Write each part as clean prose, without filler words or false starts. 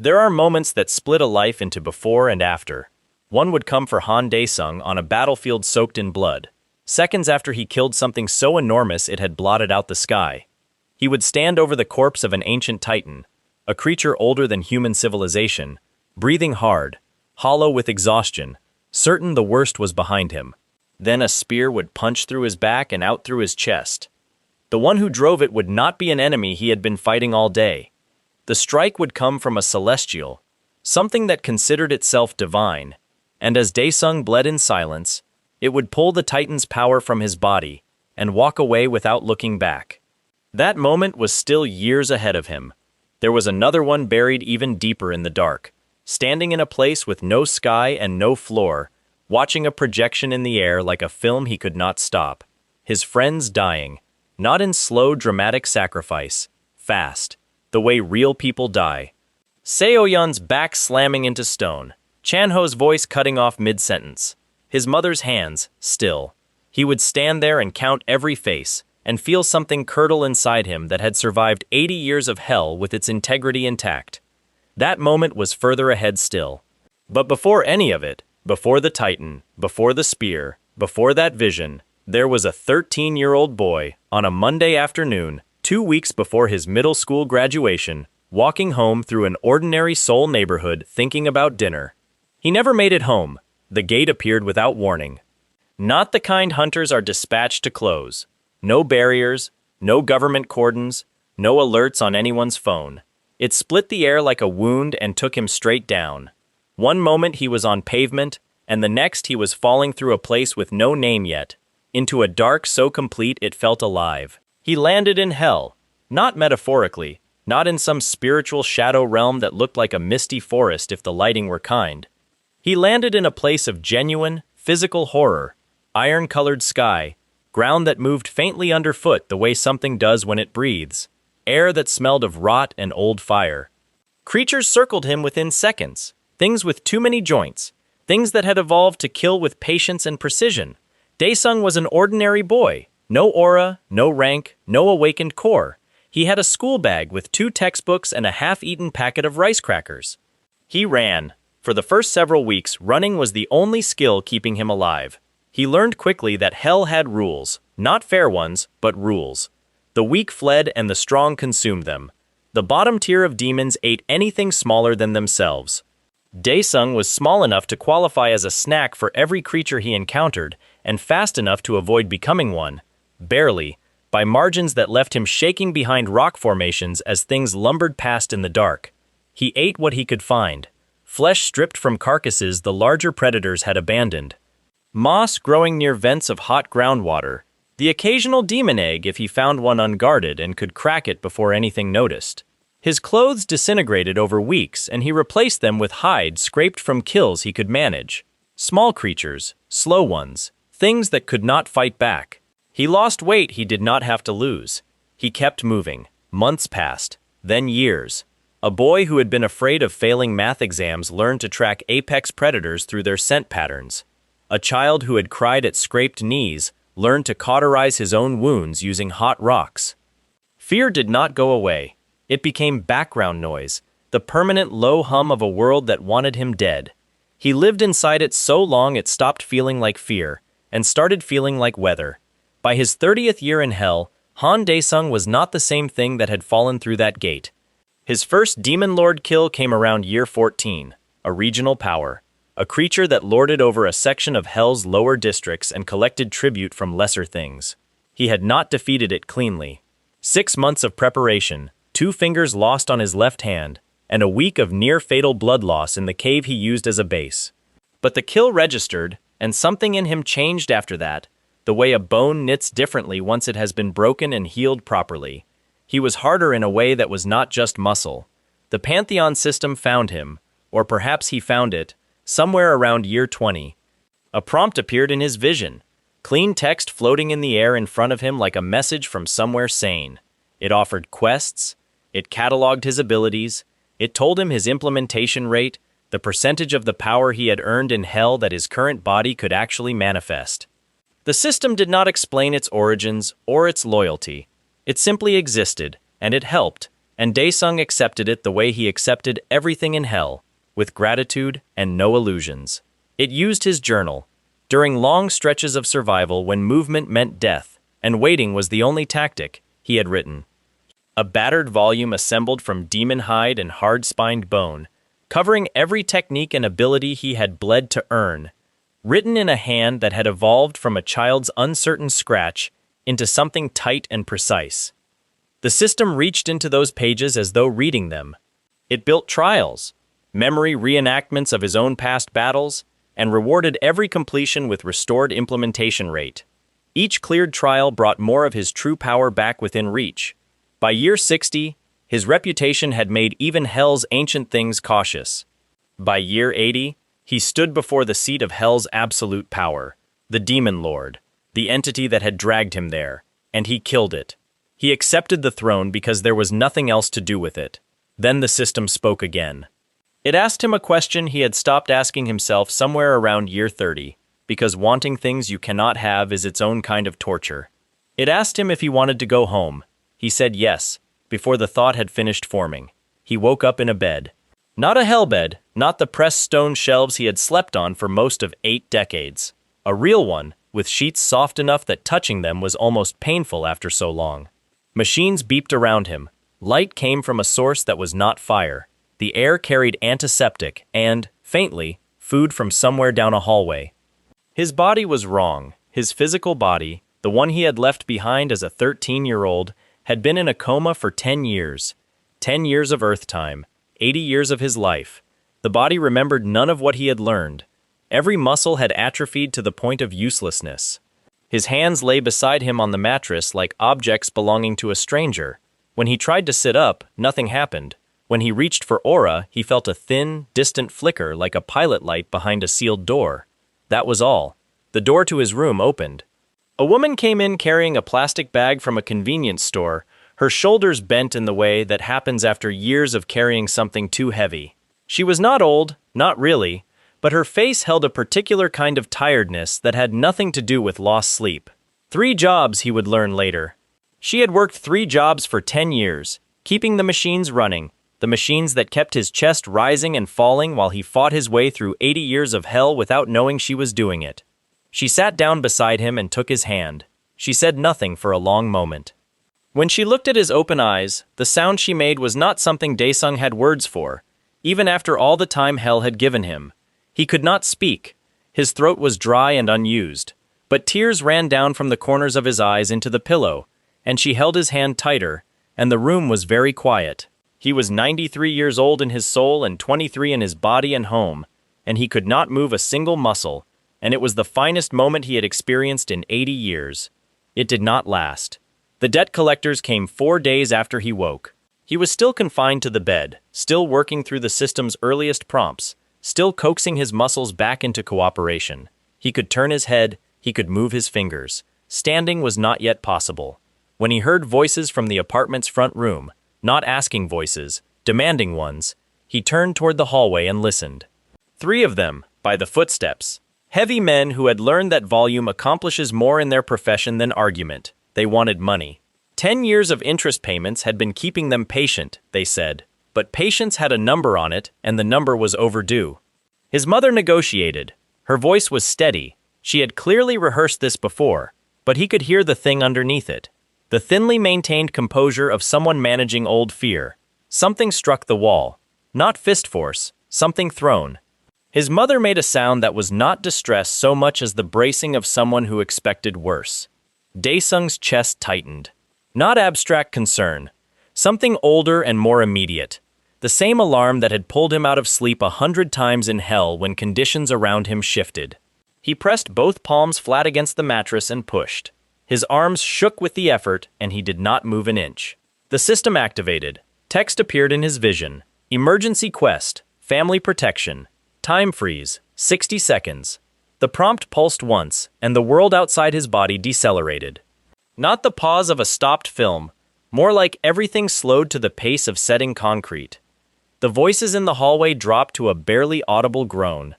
There are moments that split a life into before and after. One would come for Han Daesung on a battlefield soaked in blood, seconds after he killed something so enormous it had blotted out the sky. He would stand over the corpse of an ancient titan, a creature older than human civilization, breathing hard, hollow with exhaustion, certain the worst was behind him. Then a spear would punch through his back and out through his chest. The one who drove it would not be an enemy he had been fighting all day. The strike would come from a celestial, something that considered itself divine, and as Daesung bled in silence, it would pull the titan's power from his body and walk away without looking back. That moment was still years ahead of him. There was another one buried even deeper in the dark, standing in a place with no sky and no floor, watching a projection in the air like a film he could not stop. His friends dying, not in slow dramatic sacrifice, fast, the way real people die. Seoyeon's back slamming into stone, Chanho's voice cutting off mid-sentence. His mother's hands, still. He would stand there and count every face, and feel something curdle inside him that had survived 80 years of hell with its integrity intact. That moment was further ahead still. But before any of it, before the titan, before the spear, before that vision, there was a 13-year-old boy, on a Monday afternoon, 2 weeks before his middle school graduation, walking home through an ordinary Seoul neighborhood thinking about dinner. He never made it home. The gate appeared without warning. Not the kind hunters are dispatched to close. No barriers, no government cordons, no alerts on anyone's phone. It split the air like a wound and took him straight down. One moment he was on pavement, and the next he was falling through a place with no name yet, into a dark so complete it felt alive. He landed in hell, not metaphorically, not in some spiritual shadow realm that looked like a misty forest if the lighting were kind. He landed in a place of genuine, physical horror, iron-colored sky, ground that moved faintly underfoot the way something does when it breathes, air that smelled of rot and old fire. Creatures circled him within seconds, things with too many joints, things that had evolved to kill with patience and precision. Daesung was an ordinary boy, no aura, no rank, no awakened core. He had a school bag with 2 textbooks and a half-eaten packet of rice crackers. He ran. For the first several weeks, running was the only skill keeping him alive. He learned quickly that hell had rules, not fair ones, but rules. The weak fled and the strong consumed them. The bottom tier of demons ate anything smaller than themselves. Daesung was small enough to qualify as a snack for every creature he encountered, and fast enough to avoid becoming one, barely, by margins that left him shaking behind rock formations as things lumbered past in the dark. He ate what he could find, flesh stripped from carcasses the larger predators had abandoned, moss growing near vents of hot groundwater, the occasional demon egg if he found one unguarded and could crack it before anything noticed. His clothes disintegrated over weeks, and he replaced them with hide scraped from kills he could manage. Small creatures, slow ones, things that could not fight back. He lost weight he did not have to lose. He kept moving. Months passed, then years. A boy who had been afraid of failing math exams learned to track apex predators through their scent patterns. A child who had cried at scraped knees learned to cauterize his own wounds using hot rocks. Fear did not go away. It became background noise, the permanent low hum of a world that wanted him dead. He lived inside it so long it stopped feeling like fear, and started feeling like weather. By his 30th year in hell, Han Daesung was not the same thing that had fallen through that gate. His first Demon Lord kill came around year 14, a regional power, a creature that lorded over a section of hell's lower districts and collected tribute from lesser things. He had not defeated it cleanly. 6 months of preparation, 2 fingers lost on his left hand, and a week of near-fatal blood loss in the cave he used as a base. But the kill registered, and something in him changed after that, the way a bone knits differently once it has been broken and healed properly. He was harder in a way that was not just muscle. The Pantheon system found him, or perhaps he found it, somewhere around year 20. A prompt appeared in his vision, clean text floating in the air in front of him like a message from somewhere sane. It offered quests, it cataloged his abilities, it told him his implementation rate, the percentage of the power he had earned in hell that his current body could actually manifest. The system did not explain its origins or its loyalty. It simply existed, and it helped, and Daesung accepted it the way he accepted everything in hell, with gratitude and no illusions. It used his journal. During long stretches of survival when movement meant death, and waiting was the only tactic, he had written. A battered volume assembled from demon hide and hard-spined bone, covering every technique and ability he had bled to earn, written in a hand that had evolved from a child's uncertain scratch into something tight and precise. The system reached into those pages as though reading them. It built trials, memory reenactments of his own past battles, and rewarded every completion with restored implementation rate. Each cleared trial brought more of his true power back within reach. By year 60, his reputation had made even Hell's ancient things cautious. By year 80, he stood before the seat of Hell's absolute power, the Demon Lord, the entity that had dragged him there, and he killed it. He accepted the throne because there was nothing else to do with it. Then the system spoke again. It asked him a question he had stopped asking himself somewhere around year 30, because wanting things you cannot have is its own kind of torture. It asked him if he wanted to go home. He said yes, before the thought had finished forming. He woke up in a bed. Not a hell bed, not the pressed stone shelves he had slept on for most of 8 decades. A real one, with sheets soft enough that touching them was almost painful after so long. Machines beeped around him. Light came from a source that was not fire. The air carried antiseptic and, faintly, food from somewhere down a hallway. His body was wrong. His physical body, the one he had left behind as a 13-year-old, had been in a coma for 10 years. 10 years of Earth time, 80 years of his life. The body remembered none of what he had learned. Every muscle had atrophied to the point of uselessness. His hands lay beside him on the mattress like objects belonging to a stranger. When he tried to sit up, nothing happened. When he reached for aura, he felt a thin, distant flicker like a pilot light behind a sealed door. That was all. The door to his room opened. A woman came in carrying a plastic bag from a convenience store, her shoulders bent in the way that happens after years of carrying something too heavy. She was not old, not really, but her face held a particular kind of tiredness that had nothing to do with lost sleep. 3 jobs, he would learn later. She had worked 3 jobs for 10 years, keeping the machines running, the machines that kept his chest rising and falling while he fought his way through 80 years of hell without knowing she was doing it. She sat down beside him and took his hand. She said nothing for a long moment. When she looked at his open eyes, the sound she made was not something Daesung had words for, even after all the time hell had given him. He could not speak. His throat was dry and unused, but tears ran down from the corners of his eyes into the pillow, and she held his hand tighter, and the room was very quiet. He was 93 years old in his soul and 23 in his body and home, and he could not move a single muscle, and it was the finest moment he had experienced in 80 years. It did not last. The debt collectors came 4 days after he woke. He was still confined to the bed, still working through the system's earliest prompts, still coaxing his muscles back into cooperation. He could turn his head, he could move his fingers. Standing was not yet possible. When he heard voices from the apartment's front room, not asking voices, demanding ones, he turned toward the hallway and listened. 3 of them, by the footsteps. Heavy men who had learned that volume accomplishes more in their profession than argument. They wanted money. 10 years of interest payments had been keeping them patient, they said. But patience had a number on it, and the number was overdue. His mother negotiated. Her voice was steady. She had clearly rehearsed this before, but he could hear the thing underneath it. The thinly maintained composure of someone managing old fear. Something struck the wall. Not fist force, something thrown. His mother made a sound that was not distress so much as the bracing of someone who expected worse. Daesung's chest tightened. Not abstract concern. Something older and more immediate. The same alarm that had pulled him out of sleep 100 times in hell when conditions around him shifted. He pressed both palms flat against the mattress and pushed. His arms shook with the effort, and he did not move an inch. The system activated. Text appeared in his vision. Emergency quest. Family protection. Time freeze. 60 seconds. The prompt pulsed once, and the world outside his body decelerated. Not the pause of a stopped film, more like everything slowed to the pace of setting concrete. The voices in the hallway dropped to a barely audible groan.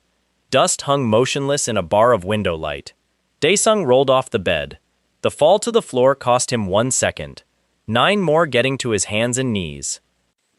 Dust hung motionless in a bar of window light. Daesung rolled off the bed. The fall to the floor cost him 1 second. 9 more getting to his hands and knees.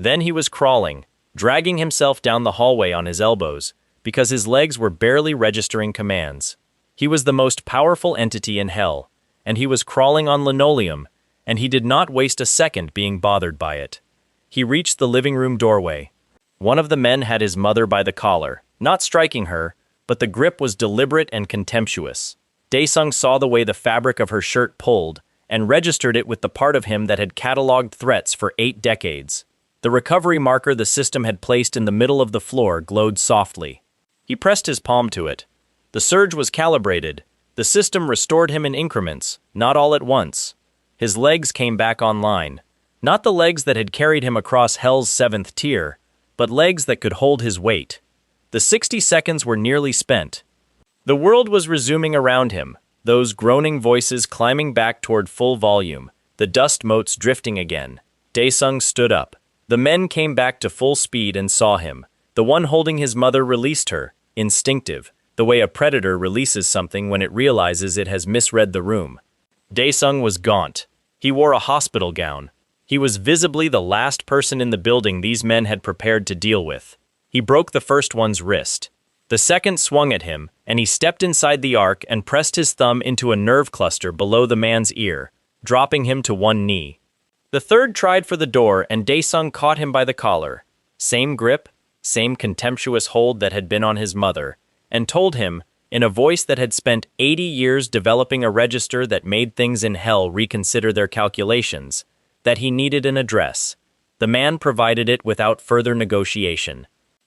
Then he was crawling, dragging himself down the hallway on his elbows, because his legs were barely registering commands. He was the most powerful entity in hell, and he was crawling on linoleum, and he did not waste a second being bothered by it. He reached the living room doorway. One of the men had his mother by the collar, not striking her, but the grip was deliberate and contemptuous. Daesung saw the way the fabric of her shirt pulled, and registered it with the part of him that had catalogued threats for 8 decades. The recovery marker the system had placed in the middle of the floor glowed softly. He pressed his palm to it. The surge was calibrated. The system restored him in increments, not all at once. His legs came back online. Not the legs that had carried him across hell's 7th tier, but legs that could hold his weight. The 60 seconds were nearly spent. The world was resuming around him, those groaning voices climbing back toward full volume, the dust motes drifting again. Daesung stood up. The men came back to full speed and saw him. The one holding his mother released her, instinctive, the way a predator releases something when it realizes it has misread the room. Daesung was gaunt. He wore a hospital gown. He was visibly the last person in the building these men had prepared to deal with. He broke the first one's wrist. The second swung at him, and he stepped inside the arc and pressed his thumb into a nerve cluster below the man's ear, dropping him to one knee. The third tried for the door, and Daesung caught him by the collar. Same grip, same contemptuous hold that had been on his mother, and told him, in a voice that had spent 80 years developing a register that made things in hell reconsider their calculations, that he needed an address. The man provided it without further negotiation.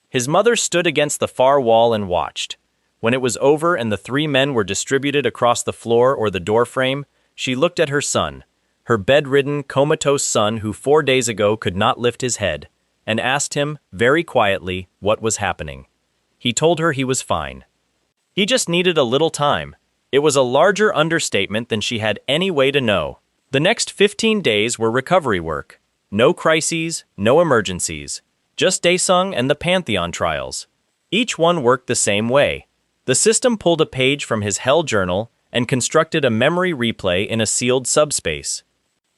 His mother stood against the far wall and watched. When it was over and the 3 men were distributed across the floor or the doorframe, she looked at her son, her bedridden, comatose son who 4 days ago could not lift his head, and asked him, very quietly, what was happening. He told her he was fine. He just needed a little time. It was a larger understatement than she had any way to know. The next 15 days were recovery work. No crises, no emergencies. Just Daesung and the Pantheon trials. Each one worked the same way. The system pulled a page from his hell journal and constructed a memory replay in a sealed subspace.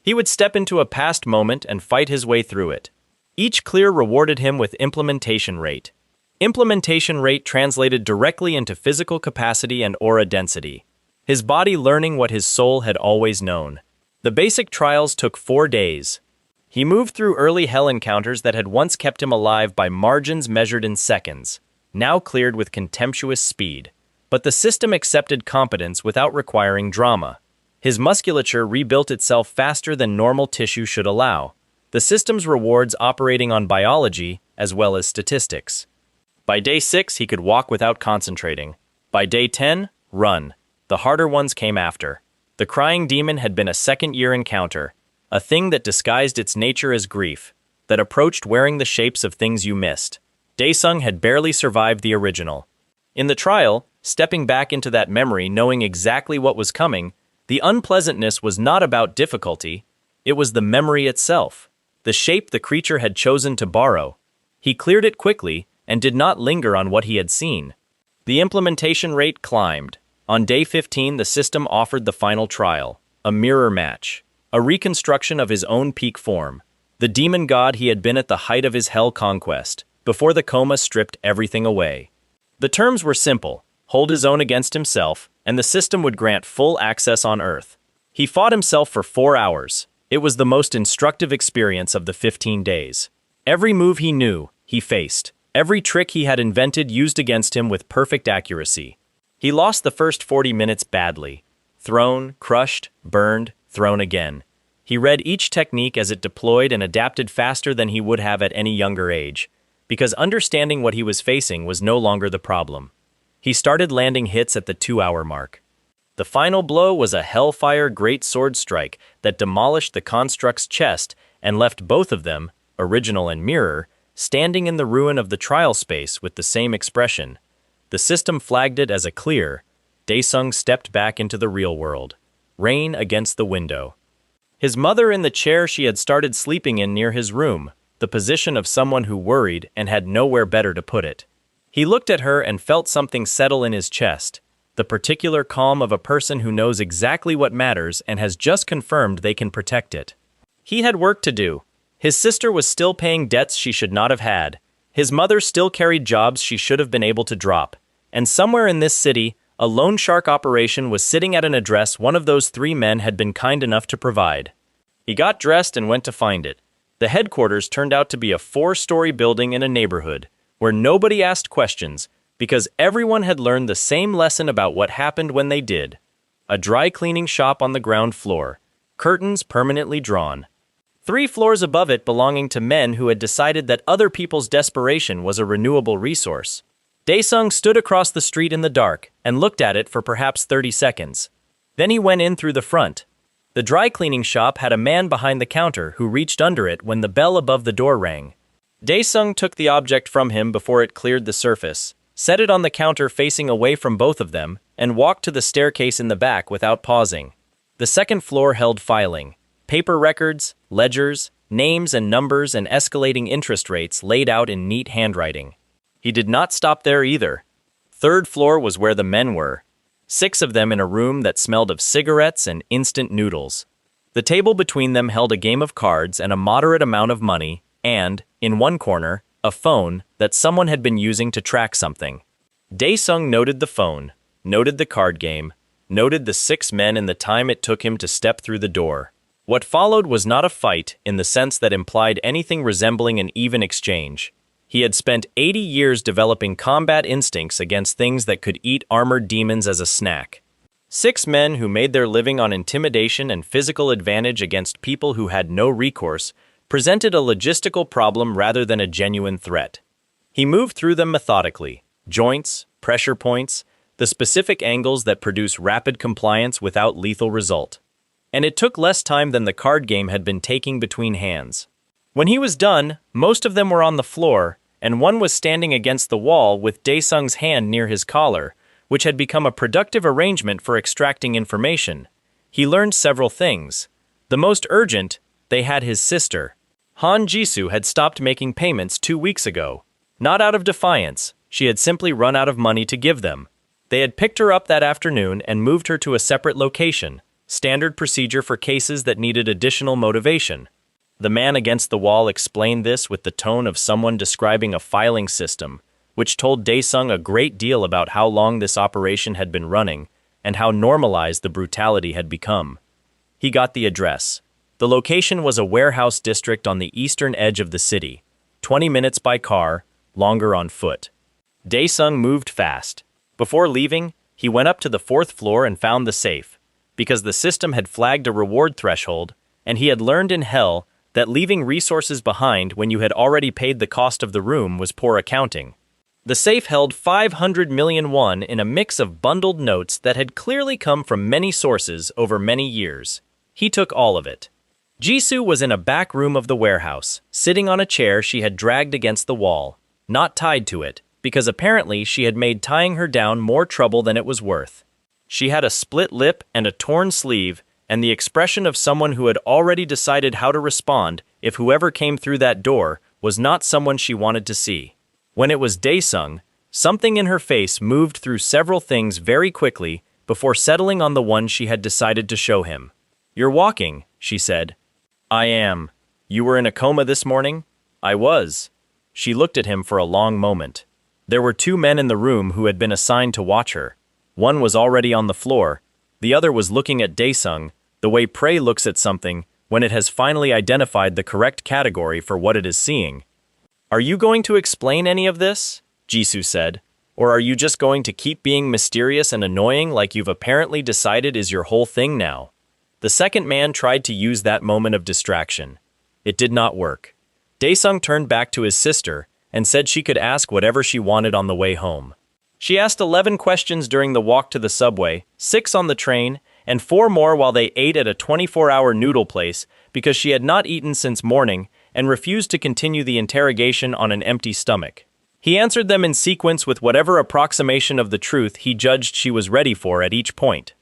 He would step into a past moment and fight his way through it. Each clear rewarded him with implementation rate. Implementation rate translated directly into physical capacity and aura density. His body learning what his soul had always known. The basic trials took 4 days. He moved through early hell encounters that had once kept him alive by margins measured in seconds, now cleared with contemptuous speed. But the system accepted competence without requiring drama. His musculature rebuilt itself faster than normal tissue should allow. The system's rewards operating on biology as well as statistics. By day 6, he could walk without concentrating. By day 10, run. The harder ones came after. The crying demon had been a second-year encounter, a thing that disguised its nature as grief, that approached wearing the shapes of things you missed. Daesung had barely survived the original. In the trial, stepping back into that memory knowing exactly what was coming, the unpleasantness was not about difficulty, it was the memory itself, the shape the creature had chosen to borrow. He cleared it quickly and did not linger on what he had seen. The implementation rate climbed. On day 15, the system offered the final trial, a mirror match. A reconstruction of his own peak form, the demon god he had been at the height of his hell conquest, before the coma stripped everything away. The terms were simple: hold his own against himself, and the system would grant full access on Earth. He fought himself for 4 hours. It was the most instructive experience of the 15 days. Every move he knew, he faced. Every trick he had invented used against him with perfect accuracy. He lost the first 40 minutes badly. Thrown, crushed, burned, thrown again. He read each technique as it deployed and adapted faster than he would have at any younger age, because understanding what he was facing was no longer the problem. He started landing hits at the 2-hour mark. The final blow was a hellfire great sword strike that demolished the construct's chest and left both of them, original and mirror, standing in the ruin of the trial space with the same expression. The system flagged it as a clear. Daesung stepped back into the real world. Rain against the window. His mother in the chair she had started sleeping in near his room, the position of someone who worried and had nowhere better to put it. He looked at her and felt something settle in his chest, the particular calm of a person who knows exactly what matters and has just confirmed they can protect it. He had work to do. His sister was still paying debts she should not have had. His mother still carried jobs she should have been able to drop. And somewhere in this city, a loan shark operation was sitting at an address one of those three men had been kind enough to provide. He got dressed and went to find it. The headquarters turned out to be a 4-story building in a neighborhood where nobody asked questions because everyone had learned the same lesson about what happened when they did. A dry cleaning shop on the ground floor, curtains permanently drawn. 3 floors above it belonging to men who had decided that other people's desperation was a renewable resource. Daesung stood across the street in the dark and looked at it for perhaps 30 seconds. Then he went in through the front. The dry cleaning shop had a man behind the counter who reached under it when the bell above the door rang. Daesung took the object from him before it cleared the surface, set it on the counter facing away from both of them, and walked to the staircase in the back without pausing. The second floor held filing, paper records, ledgers, names and numbers and escalating interest rates laid out in neat handwriting. He did not stop there either. 3rd floor was where the men were. 6 of them in a room that smelled of cigarettes and instant noodles. The table between them held a game of cards and a moderate amount of money, and, in one corner, a phone that someone had been using to track something. Daesung noted the phone, noted the card game, noted the 6 men and the time it took him to step through the door. What followed was not a fight in the sense that implied anything resembling an even exchange. He had spent 80 years developing combat instincts against things that could eat armored demons as a snack. 6 men who made their living on intimidation and physical advantage against people who had no recourse presented a logistical problem rather than a genuine threat. He moved through them methodically, joints, pressure points, the specific angles that produce rapid compliance without lethal result. And it took less time than the card game had been taking between hands. When he was done, most of them were on the floor, and one was standing against the wall with Daesung's hand near his collar, which had become a productive arrangement for extracting information. He learned several things. The most urgent, they had his sister. Han Jisoo had stopped making payments 2 weeks ago. Not out of defiance, she had simply run out of money to give them. They had picked her up that afternoon and moved her to a separate location, standard procedure for cases that needed additional motivation. The man against the wall explained this with the tone of someone describing a filing system, which told Daesung a great deal about how long this operation had been running and how normalized the brutality had become. He got the address. The location was a warehouse district on the eastern edge of the city, 20 minutes by car, longer on foot. Daesung moved fast. Before leaving, he went up to the 4th floor and found the safe, because the system had flagged a reward threshold, and he had learned in hell that leaving resources behind when you had already paid the cost of the room was poor accounting. The safe held 500 million won in a mix of bundled notes that had clearly come from many sources over many years. He took all of it. Jisoo was in a back room of the warehouse, sitting on a chair she had dragged against the wall, not tied to it, because apparently she had made tying her down more trouble than it was worth. She had a split lip and a torn sleeve, and the expression of someone who had already decided how to respond if whoever came through that door was not someone she wanted to see. When it was Daesung, something in her face moved through several things very quickly before settling on the one she had decided to show him. "You're walking," she said. "I am. You were in a coma this morning?" "I was." She looked at him for a long moment. There were 2 men in the room who had been assigned to watch her. One was already on the floor. The other was looking at Daesung, the way prey looks at something when it has finally identified the correct category for what it is seeing. "Are you going to explain any of this?" Jisoo said. "Or are you just going to keep being mysterious and annoying like you've apparently decided is your whole thing now?" The second man tried to use that moment of distraction. It did not work. Daesung turned back to his sister and said she could ask whatever she wanted on the way home. She asked 11 questions during the walk to the subway, 6 on the train, and 4 more while they ate at a 24-hour noodle place because she had not eaten since morning and refused to continue the interrogation on an empty stomach. He answered them in sequence with whatever approximation of the truth he judged she was ready for at each point.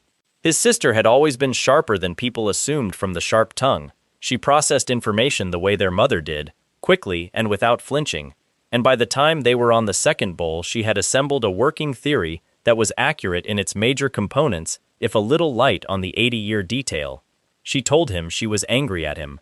His sister had always been sharper than people assumed from the sharp tongue. She processed information the way their mother did, quickly and without flinching, and by the time they were on the second bowl she had assembled a working theory that was accurate in its major components if a little light on the 80-year detail. She told him she was angry at him.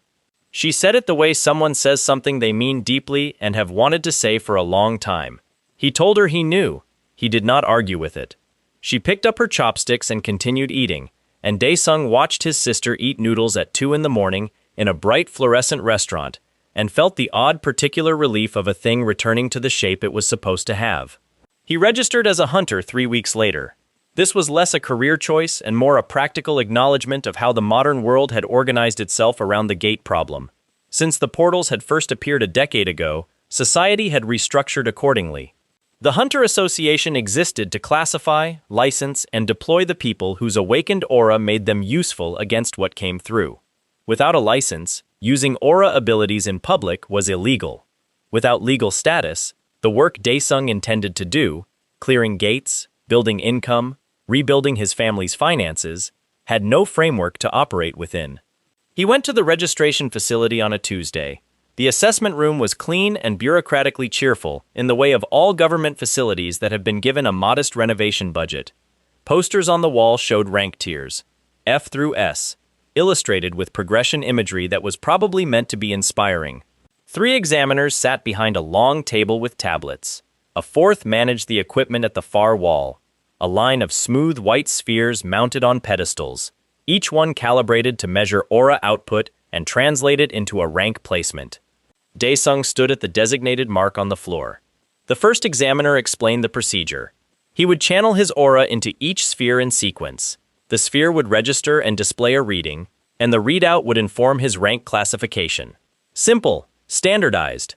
She said it the way someone says something they mean deeply and have wanted to say for a long time. He told her he knew. He did not argue with it. She picked up her chopsticks and continued eating, and Daesung watched his sister eat noodles at 2 in the morning in a bright fluorescent restaurant, and felt the odd particular relief of a thing returning to the shape it was supposed to have. He registered as a hunter 3 weeks later. This was less a career choice and more a practical acknowledgement of how the modern world had organized itself around the gate problem. Since the portals had first appeared a decade ago, society had restructured accordingly. The Hunter Association existed to classify, license, and deploy the people whose awakened aura made them useful against what came through. Without a license, using aura abilities in public was illegal. Without legal status, the work Daesung intended to do, clearing gates, building income, rebuilding his family's finances, had no framework to operate within. He went to the registration facility on a Tuesday. The assessment room was clean and bureaucratically cheerful, in the way of all government facilities that have been given a modest renovation budget. Posters on the wall showed rank tiers, F through S, illustrated with progression imagery that was probably meant to be inspiring. 3 examiners sat behind a long table with tablets. A 4th managed the equipment at the far wall, a line of smooth white spheres mounted on pedestals, each one calibrated to measure aura output and translate it into a rank placement. Daesung stood at the designated mark on the floor. The first examiner explained the procedure. He would channel his aura into each sphere in sequence. The sphere would register and display a reading, and the readout would inform his rank classification. Simple, standardized.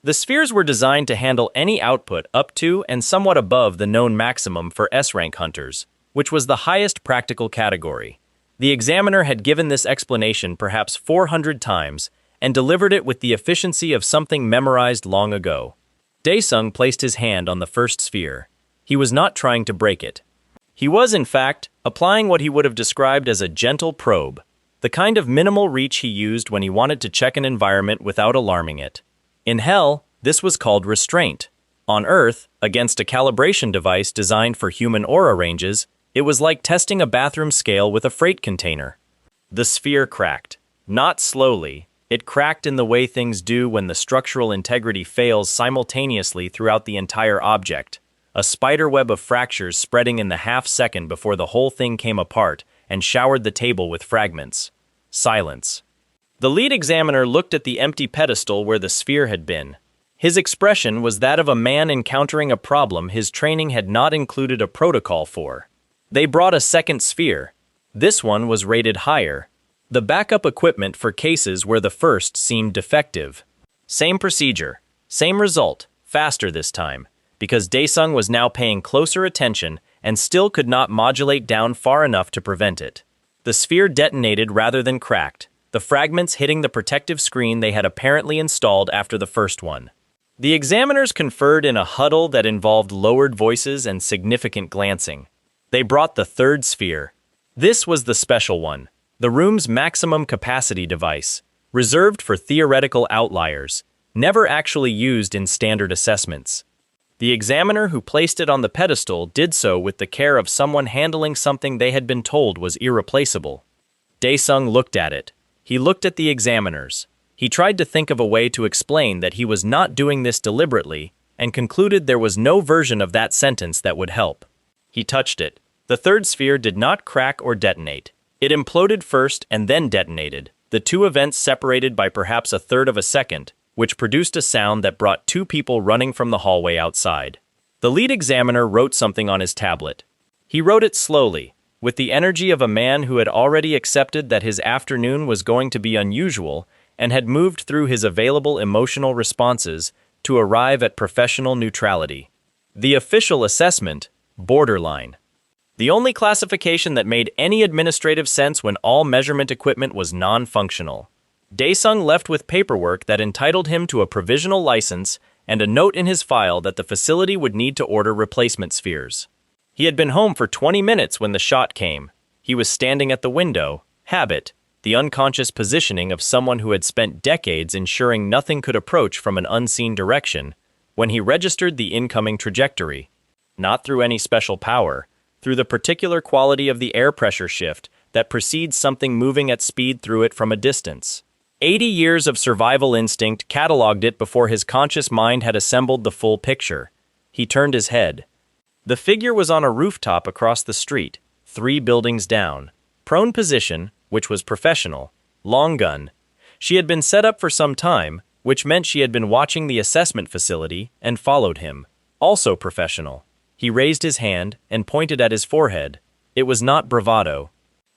The spheres were designed to handle any output up to and somewhat above the known maximum for S-rank hunters, which was the highest practical category. The examiner had given this explanation perhaps 400 times and delivered it with the efficiency of something memorized long ago. Daesung placed his hand on the first sphere. He was not trying to break it. He was, in fact, applying what he would have described as a gentle probe, the kind of minimal reach he used when he wanted to check an environment without alarming it. In hell, this was called restraint. On Earth, against a calibration device designed for human aura ranges, it was like testing a bathroom scale with a freight container. The sphere cracked. Not slowly. It cracked in the way things do when the structural integrity fails simultaneously throughout the entire object. A spiderweb of fractures spreading in the half-second before the whole thing came apart and showered the table with fragments. Silence. The lead examiner looked at the empty pedestal where the sphere had been. His expression was that of a man encountering a problem his training had not included a protocol for. They brought a second sphere. This one was rated higher. The backup equipment for cases where the first seemed defective. Same procedure, same result, faster this time, because Daesung was now paying closer attention and still could not modulate down far enough to prevent it. The sphere detonated rather than cracked, the fragments hitting the protective screen they had apparently installed after the first one. The examiners conferred in a huddle that involved lowered voices and significant glancing. They brought the third sphere. This was the special one, the room's maximum capacity device, reserved for theoretical outliers, never actually used in standard assessments. The examiner who placed it on the pedestal did so with the care of someone handling something they had been told was irreplaceable. Daesung looked at it. He looked at the examiners. He tried to think of a way to explain that he was not doing this deliberately, and concluded there was no version of that sentence that would help. He touched it. The third sphere did not crack or detonate. It imploded first and then detonated, the two events separated by perhaps a third of a second, which produced a sound that brought 2 people running from the hallway outside. The lead examiner wrote something on his tablet. He wrote it slowly, with the energy of a man who had already accepted that his afternoon was going to be unusual and had moved through his available emotional responses to arrive at professional neutrality. The official assessment, borderline. The only classification that made any administrative sense when all measurement equipment was non-functional. Daesung left with paperwork that entitled him to a provisional license and a note in his file that the facility would need to order replacement spheres. He had been home for 20 minutes when the shot came. He was standing at the window, habit, the unconscious positioning of someone who had spent decades ensuring nothing could approach from an unseen direction, when he registered the incoming trajectory. Not through any special power, through the particular quality of the air pressure shift that precedes something moving at speed through it from a distance. 80 years of survival instinct cataloged it before his conscious mind had assembled the full picture. He turned his head. The figure was on a rooftop across the street, 3 buildings down. Prone position, which was professional. Long gun. She had been set up for some time, which meant she had been watching the assessment facility and followed him. Also professional. He raised his hand and pointed at his forehead. It was not bravado.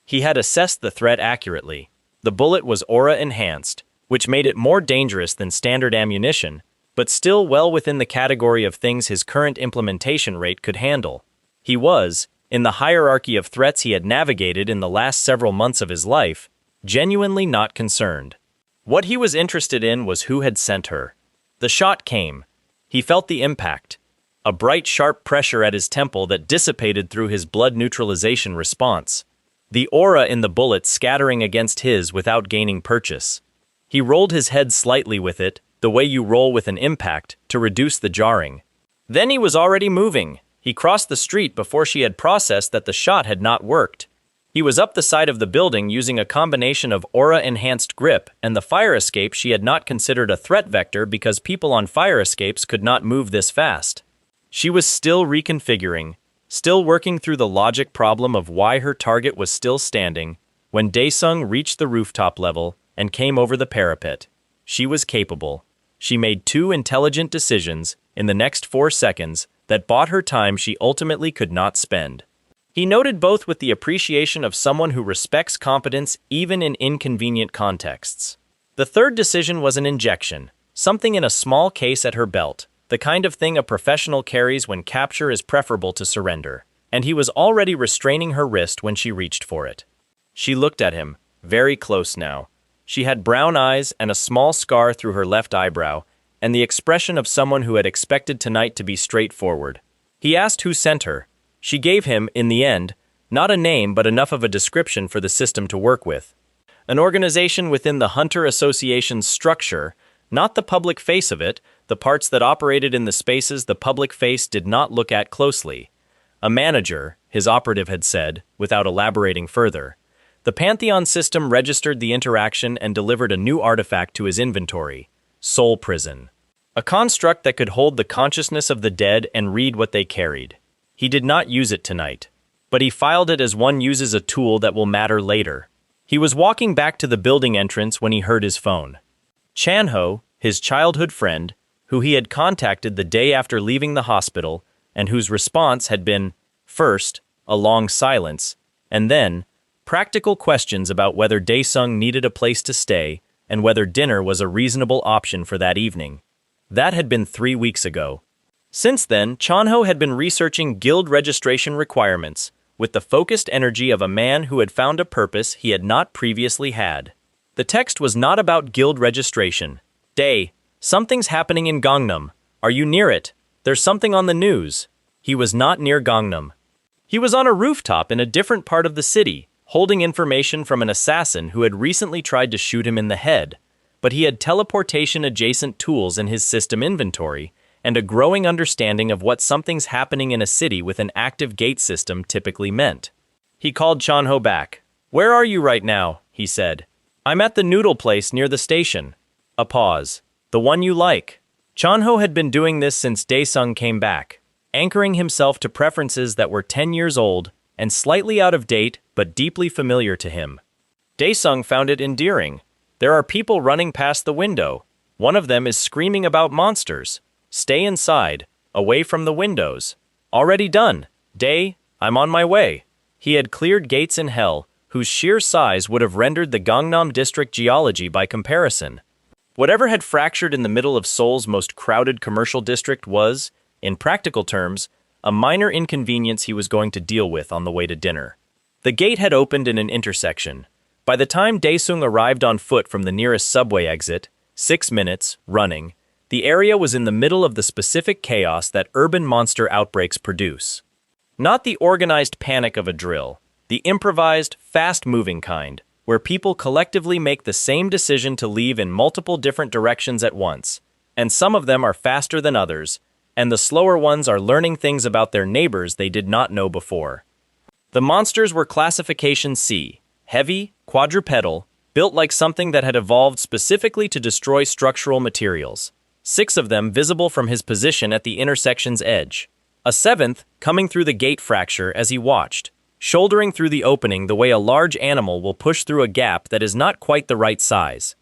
He had assessed the threat accurately. The bullet was aura-enhanced, which made it more dangerous than standard ammunition, but still well within the category of things his current implementation rate could handle. He was, in the hierarchy of threats he had navigated in the last several months of his life, genuinely not concerned. What he was interested in was who had sent her. The shot came. He felt the impact. A bright, sharp pressure at his temple that dissipated through his blood neutralization response. The aura in the bullet scattering against his without gaining purchase. He rolled his head slightly with it, the way you roll with an impact, to reduce the jarring. Then he was already moving. He crossed the street before she had processed that the shot had not worked. He was up the side of the building using a combination of aura-enhanced grip and the fire escape she had not considered a threat vector because people on fire escapes could not move this fast. She was still reconfiguring, still working through the logic problem of why her target was still standing, when Daesung reached the rooftop level and came over the parapet. She was capable. She made 2 intelligent decisions in the next 4 seconds that bought her time she ultimately could not spend. He noted both with the appreciation of someone who respects competence even in inconvenient contexts. The third decision was an injection, something in a small case at her belt, the kind of thing a professional carries when capture is preferable to surrender, and he was already restraining her wrist when she reached for it. She looked at him, very close now. She had brown eyes and a small scar through her left eyebrow, and the expression of someone who had expected tonight to be straightforward. He asked who sent her. She gave him, in the end, not a name but enough of a description for the system to work with. An organization within the Hunter Association's structure, not the public face of it, the parts that operated in the spaces the public face did not look at closely. A manager, his operative had said, without elaborating further. The Pantheon system registered the interaction and delivered a new artifact to his inventory, Soul Prison. A construct that could hold the consciousness of the dead and read what they carried. He did not use it tonight, but he filed it as one uses a tool that will matter later. He was walking back to the building entrance when he heard his phone. Chanho, his childhood friend, who he had contacted the day after leaving the hospital, and whose response had been, first, a long silence, and then, practical questions about whether Daesung needed a place to stay and whether dinner was a reasonable option for that evening. That had been 3 weeks ago. Since then, Chanho had been researching guild registration requirements, with the focused energy of a man who had found a purpose he had not previously had. The text was not about guild registration. Dae, something's happening in Gangnam. Are you near it? There's something on the news. He was not near Gangnam. He was on a rooftop in a different part of the city, holding information from an assassin who had recently tried to shoot him in the head, but he had teleportation-adjacent tools in his system inventory, and a growing understanding of what something's happening in a city with an active gate system typically meant. He called Chanho back. "Where are you right now?" he said. "I'm at the noodle place near the station." A pause. "The one you like." Chanho had been doing this since Daesung came back, anchoring himself to preferences that were 10 years old and slightly out of date but deeply familiar to him. Daesung found it endearing. There are people running past the window. One of them is screaming about monsters. Stay inside, away from the windows. Already done. Dae, I'm on my way. He had cleared gates in hell, whose sheer size would have rendered the Gangnam district geology by comparison. Whatever had fractured in the middle of Seoul's most crowded commercial district was, in practical terms, a minor inconvenience he was going to deal with on the way to dinner. The gate had opened in an intersection. By the time Daesung arrived on foot from the nearest subway exit, 6 minutes, running, the area was in the middle of the specific chaos that urban monster outbreaks produce. Not the organized panic of a drill, the improvised, fast-moving kind, where people collectively make the same decision to leave in multiple different directions at once, and some of them are faster than others, and the slower ones are learning things about their neighbors they did not know before. The monsters were classification C, heavy, quadrupedal, built like something that had evolved specifically to destroy structural materials. 6 of them visible from his position at the intersection's edge. A 7th coming through the gate fracture as he watched, shouldering through the opening the way a large animal will push through a gap that is not quite the right size.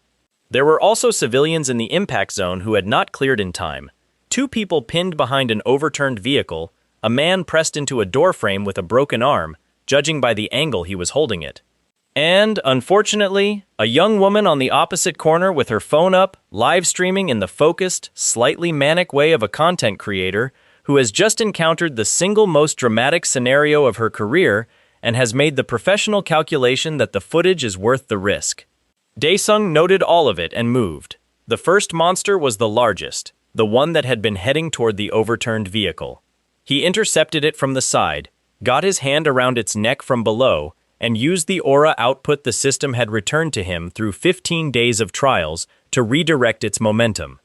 There were also civilians in the impact zone who had not cleared in time. 2 people pinned behind an overturned vehicle, a man pressed into a doorframe with a broken arm, judging by the angle he was holding it. And, unfortunately, a young woman on the opposite corner with her phone up, live streaming in the focused, slightly manic way of a content creator who has just encountered the single most dramatic scenario of her career and has made the professional calculation that the footage is worth the risk. Daesung noted all of it and moved. The first monster was the largest, the one that had been heading toward the overturned vehicle. He intercepted it from the side, got his hand around its neck from below, and used the aura output the system had returned to him through 15 days of trials to redirect its momentum.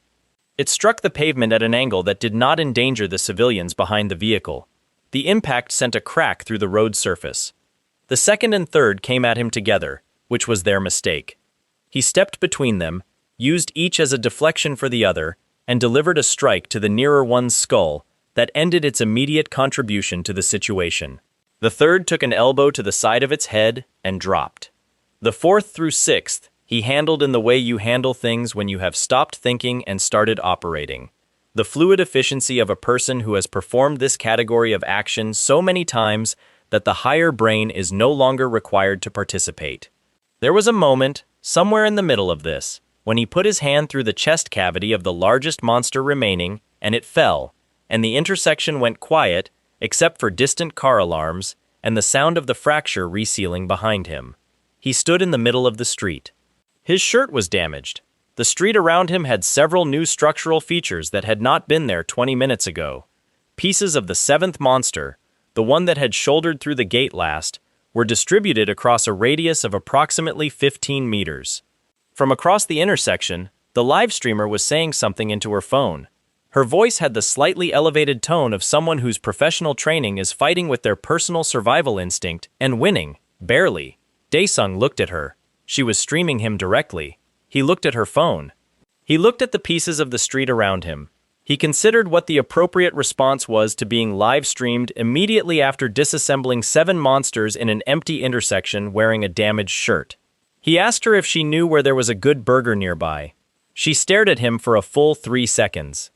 It struck the pavement at an angle that did not endanger the civilians behind the vehicle. The impact sent a crack through the road surface. The second and third came at him together, which was their mistake. He stepped between them, used each as a deflection for the other, and delivered a strike to the nearer one's skull that ended its immediate contribution to the situation. The third took an elbow to the side of its head and dropped. The 4th through 6th he handled in the way you handle things when you have stopped thinking and started operating. The fluid efficiency of a person who has performed this category of action so many times that the higher brain is no longer required to participate. There was a moment, somewhere in the middle of this, when he put his hand through the chest cavity of the largest monster remaining, and it fell, and the intersection went quiet, except for distant car alarms and the sound of the fracture resealing behind him. He stood in the middle of the street. His shirt was damaged. The street around him had several new structural features that had not been there 20 minutes ago. Pieces of the 7th monster, the one that had shouldered through the gate last, were distributed across a radius of approximately 15 meters. From across the intersection, the live streamer was saying something into her phone. Her voice had the slightly elevated tone of someone whose professional training is fighting with their personal survival instinct and winning, barely. Daesung looked at her. She was streaming him directly. He looked at her phone. He looked at the pieces of the street around him. He considered what the appropriate response was to being live-streamed immediately after disassembling 7 monsters in an empty intersection wearing a damaged shirt. He asked her if she knew where there was a good burger nearby. She stared at him for a full 3 seconds.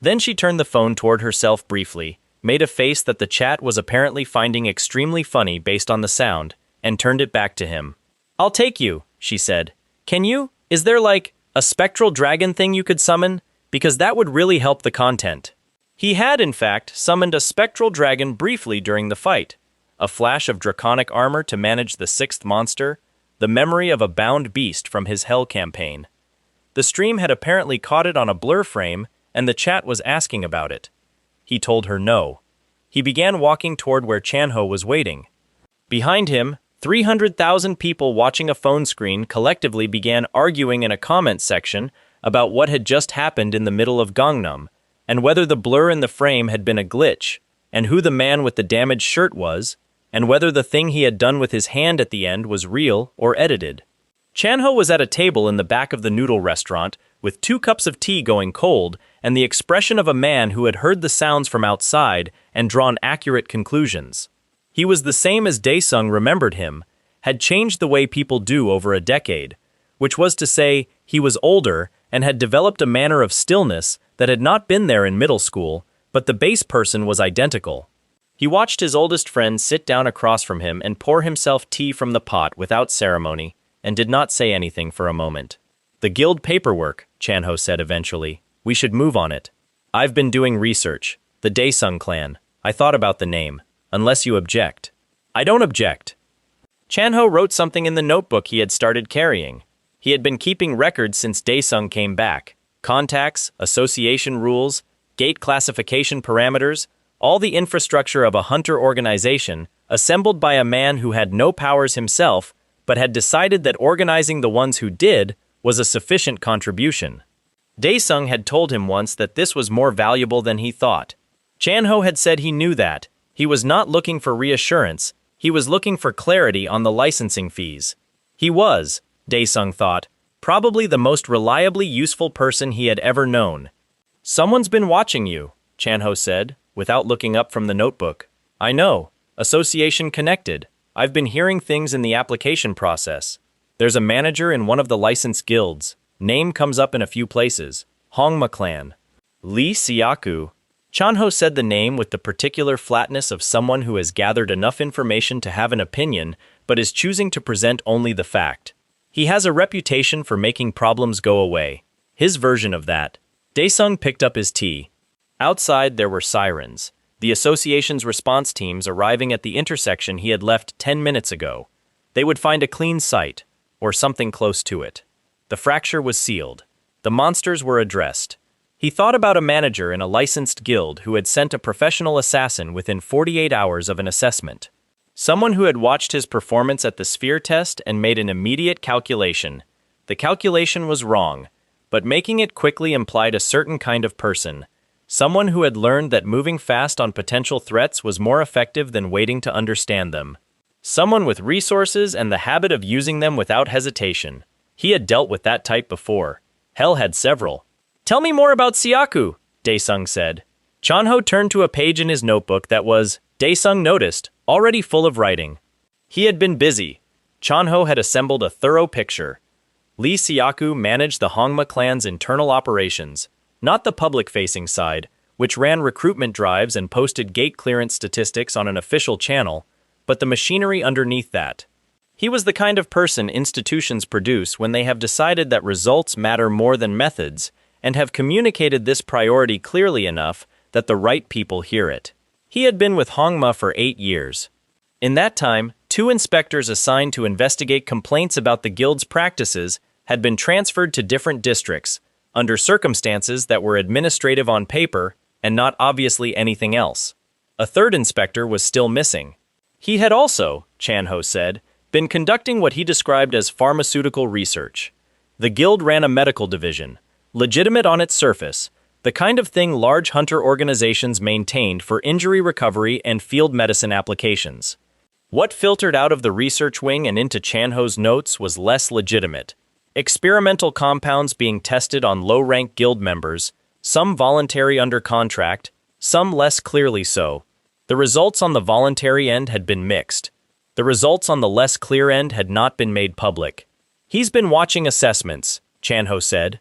Then she turned the phone toward herself briefly, made a face that the chat was apparently finding extremely funny based on the sound, and turned it back to him. "I'll take you," she said. "Can you? Is there like a spectral dragon thing you could summon? Because that would really help the content." He had, in fact, summoned a spectral dragon briefly during the fight. A flash of draconic armor to manage the 6th monster, the memory of a bound beast from his Hell campaign. The stream had apparently caught it on a blur frame, and the chat was asking about it. He told her no. He began walking toward where Chanho was waiting. Behind him, 300,000 people watching a phone screen collectively began arguing in a comment section about what had just happened in the middle of Gangnam, and whether the blur in the frame had been a glitch, and who the man with the damaged shirt was, and whether the thing he had done with his hand at the end was real or edited. Chanho was at a table in the back of the noodle restaurant, with 2 cups of tea going cold, and the expression of a man who had heard the sounds from outside and drawn accurate conclusions. He was the same as Daesung remembered him, had changed the way people do over a decade, which was to say, he was older and had developed a manner of stillness that had not been there in middle school, but the base person was identical. He watched his oldest friend sit down across from him and pour himself tea from the pot without ceremony, and did not say anything for a moment. "The guild paperwork," Chanho said eventually. "We should move on it. I've been doing research. The Daesung clan. I thought about the name. Unless you object." "I don't object." Chanho wrote something in the notebook he had started carrying. He had been keeping records since Daesung came back. Contacts, association rules, gate classification parameters, all the infrastructure of a hunter organization, assembled by a man who had no powers himself, but had decided that organizing the ones who did was a sufficient contribution. Daesung had told him once that this was more valuable than he thought. Chanho had said he knew that. He was not looking for reassurance, he was looking for clarity on the licensing fees. He was, Daesung thought, probably the most reliably useful person he had ever known. Someone's been watching you, Chanho said, without looking up from the notebook. I know. Association connected. I've been hearing things in the application process. There's a manager in one of the licensed guilds. Name comes up in a few places. Hongma clan. Lee Siaku. Chanho said the name with the particular flatness of someone who has gathered enough information to have an opinion, but is choosing to present only the fact. He has a reputation for making problems go away. His version of that. Daesung picked up his tea. Outside there were sirens. The association's response teams arriving at the intersection he had left 10 minutes ago. They would find a clean site, or something close to it. The fracture was sealed. The monsters were addressed. He thought about a manager in a licensed guild who had sent a professional assassin within 48 hours of an assessment. Someone who had watched his performance at the sphere test and made an immediate calculation. The calculation was wrong, but making it quickly implied a certain kind of person. Someone who had learned that moving fast on potential threats was more effective than waiting to understand them. Someone with resources and the habit of using them without hesitation. He had dealt with that type before. Hell had several. Tell me more about Siaku, Daesung said. Chanho turned to a page in his notebook that was, Daesung noticed, already full of writing. He had been busy. Chanho had assembled a thorough picture. Lee Siaku managed the Hongma clan's internal operations, not the public-facing side, which ran recruitment drives and posted gate clearance statistics on an official channel, but the machinery underneath that. He was the kind of person institutions produce when they have decided that results matter more than methods, and have communicated this priority clearly enough that the right people hear it. He had been with Hongma for 8 years. In that time, 2 inspectors assigned to investigate complaints about the guild's practices had been transferred to different districts, under circumstances that were administrative on paper and not obviously anything else. A 3rd inspector was still missing. He had also, Chanho said, been conducting what he described as pharmaceutical research. The guild ran a medical division, legitimate on its surface, the kind of thing large hunter organizations maintained for injury recovery and field medicine applications. What filtered out of the research wing and into Chanho's notes was less legitimate. Experimental compounds being tested on low-rank guild members, some voluntary under contract, some less clearly so. The results on the voluntary end had been mixed. The results on the less clear end had not been made public. He's been watching assessments, Chanho said.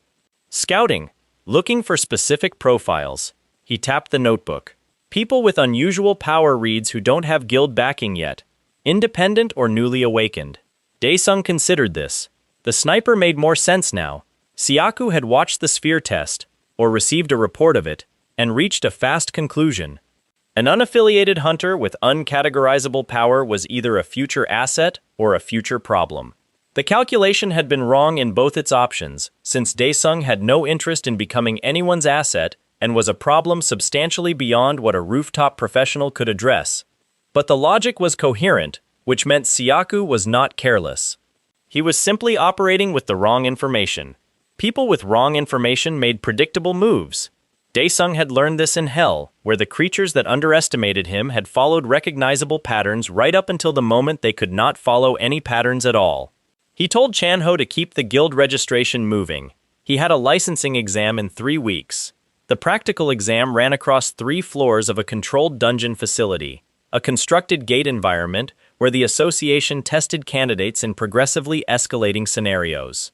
Scouting, looking for specific profiles. He tapped the notebook. People with unusual power reads who don't have guild backing yet. Independent or newly awakened. Daesung considered this. The sniper made more sense now. Siaku had watched the sphere test, or received a report of it, and reached a fast conclusion. An unaffiliated hunter with uncategorizable power was either a future asset or a future problem. The calculation had been wrong in both its options, since Daesung had no interest in becoming anyone's asset and was a problem substantially beyond what a rooftop professional could address. But the logic was coherent, which meant Siaku was not careless. He was simply operating with the wrong information. People with wrong information made predictable moves. Daesung had learned this in Hell, where the creatures that underestimated him had followed recognizable patterns right up until the moment they could not follow any patterns at all. He told Chanho to keep the guild registration moving. He had a licensing exam in 3 weeks. The practical exam ran across 3 floors of a controlled dungeon facility, a constructed gate environment where the association tested candidates in progressively escalating scenarios.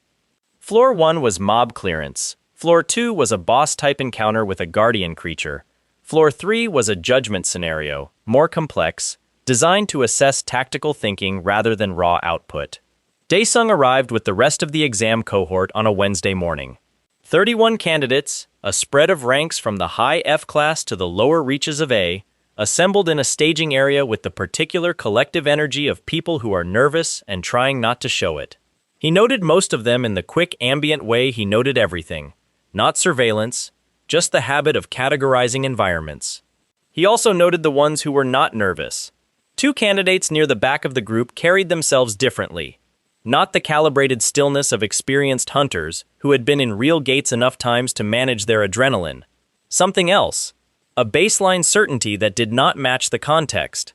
Floor 1 was mob clearance. Floor 2 was a boss-type encounter with a guardian creature. Floor 3 was a judgment scenario, more complex, designed to assess tactical thinking rather than raw output. Daesung arrived with the rest of the exam cohort on a Wednesday morning. 31 candidates, a spread of ranks from the high F class to the lower reaches of A, assembled in a staging area with the particular collective energy of people who are nervous and trying not to show it. He noted most of them in the quick ambient way he noted everything. Not surveillance, just the habit of categorizing environments. He also noted the ones who were not nervous. 2 candidates near the back of the group carried themselves differently. Not the calibrated stillness of experienced hunters who had been in real gates enough times to manage their adrenaline. Something else. A baseline certainty that did not match the context.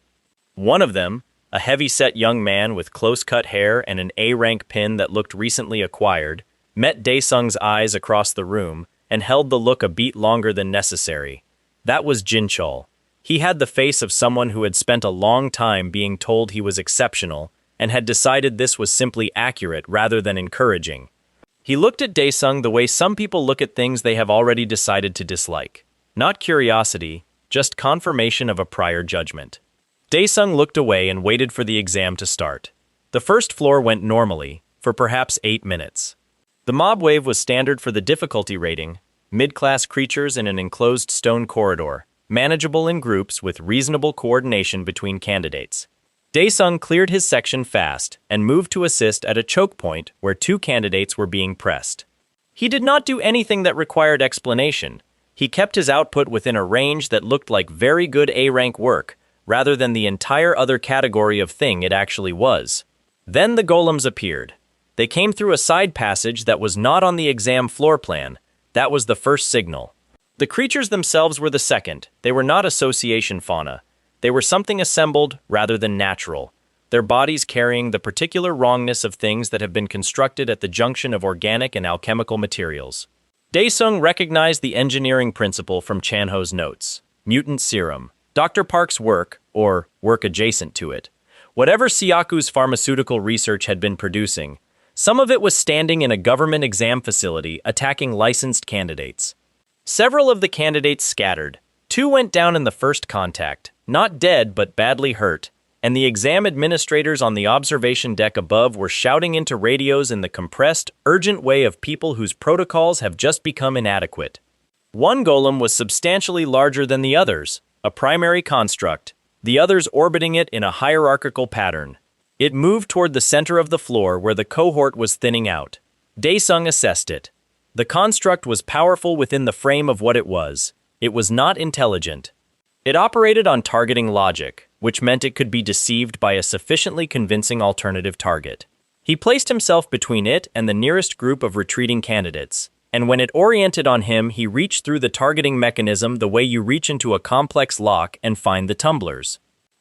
One of them, a heavy-set young man with close-cut hair and an A-rank pin that looked recently acquired, met Daesung's eyes across the room and held the look a beat longer than necessary. That was Jinchul. He had the face of someone who had spent a long time being told he was exceptional and had decided this was simply accurate rather than encouraging. He looked at Daesung the way some people look at things they have already decided to dislike. Not curiosity, just confirmation of a prior judgment. Daesung looked away and waited for the exam to start. The first floor went normally, for perhaps 8 minutes. The mob wave was standard for the difficulty rating, mid-class creatures in an enclosed stone corridor, manageable in groups with reasonable coordination between candidates. Daesung cleared his section fast and moved to assist at a choke point where 2 candidates were being pressed. He did not do anything that required explanation. He kept his output within a range that looked like very good A-rank work, rather than the entire other category of thing it actually was. Then the golems appeared. They came through a side passage that was not on the exam floor plan. That was the first signal. The creatures themselves were the second. They were not association fauna. They were something assembled rather than natural, their bodies carrying the particular wrongness of things that have been constructed at the junction of organic and alchemical materials. Daesung recognized the engineering principle from Chanho's notes. Mutant serum. Dr. Park's work, or work adjacent to it. Whatever Siaku's pharmaceutical research had been producing, some of it was standing in a government exam facility attacking licensed candidates. Several of the candidates scattered. 2 went down in the first contact, not dead but badly hurt, and the exam administrators on the observation deck above were shouting into radios in the compressed, urgent way of people whose protocols have just become inadequate. One golem was substantially larger than the others, a primary construct, the others orbiting it in a hierarchical pattern. It moved toward the center of the floor where the cohort was thinning out. Daesung assessed it. The construct was powerful within the frame of what it was. It was not intelligent. It operated on targeting logic, which meant it could be deceived by a sufficiently convincing alternative target. He placed himself between it and the nearest group of retreating candidates, and when it oriented on him, he reached through the targeting mechanism the way you reach into a complex lock and find the tumblers.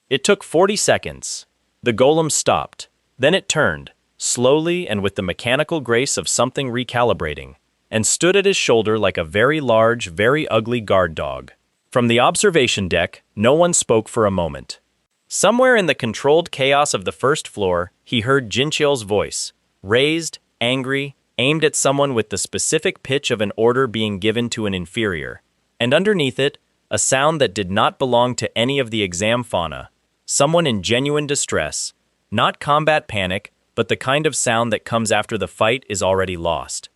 It took 40 seconds. The golem stopped. Then it turned, slowly and with the mechanical grace of something recalibrating, and stood at his shoulder like a very large, very ugly guard dog. From the observation deck, no one spoke for a moment. Somewhere in the controlled chaos of the first floor, he heard Jinchul's voice, raised, angry, aimed at someone with the specific pitch of an order being given to an inferior, and underneath it, a sound that did not belong to any of the exam fauna, someone in genuine distress, not combat panic, but the kind of sound that comes after the fight is already lost.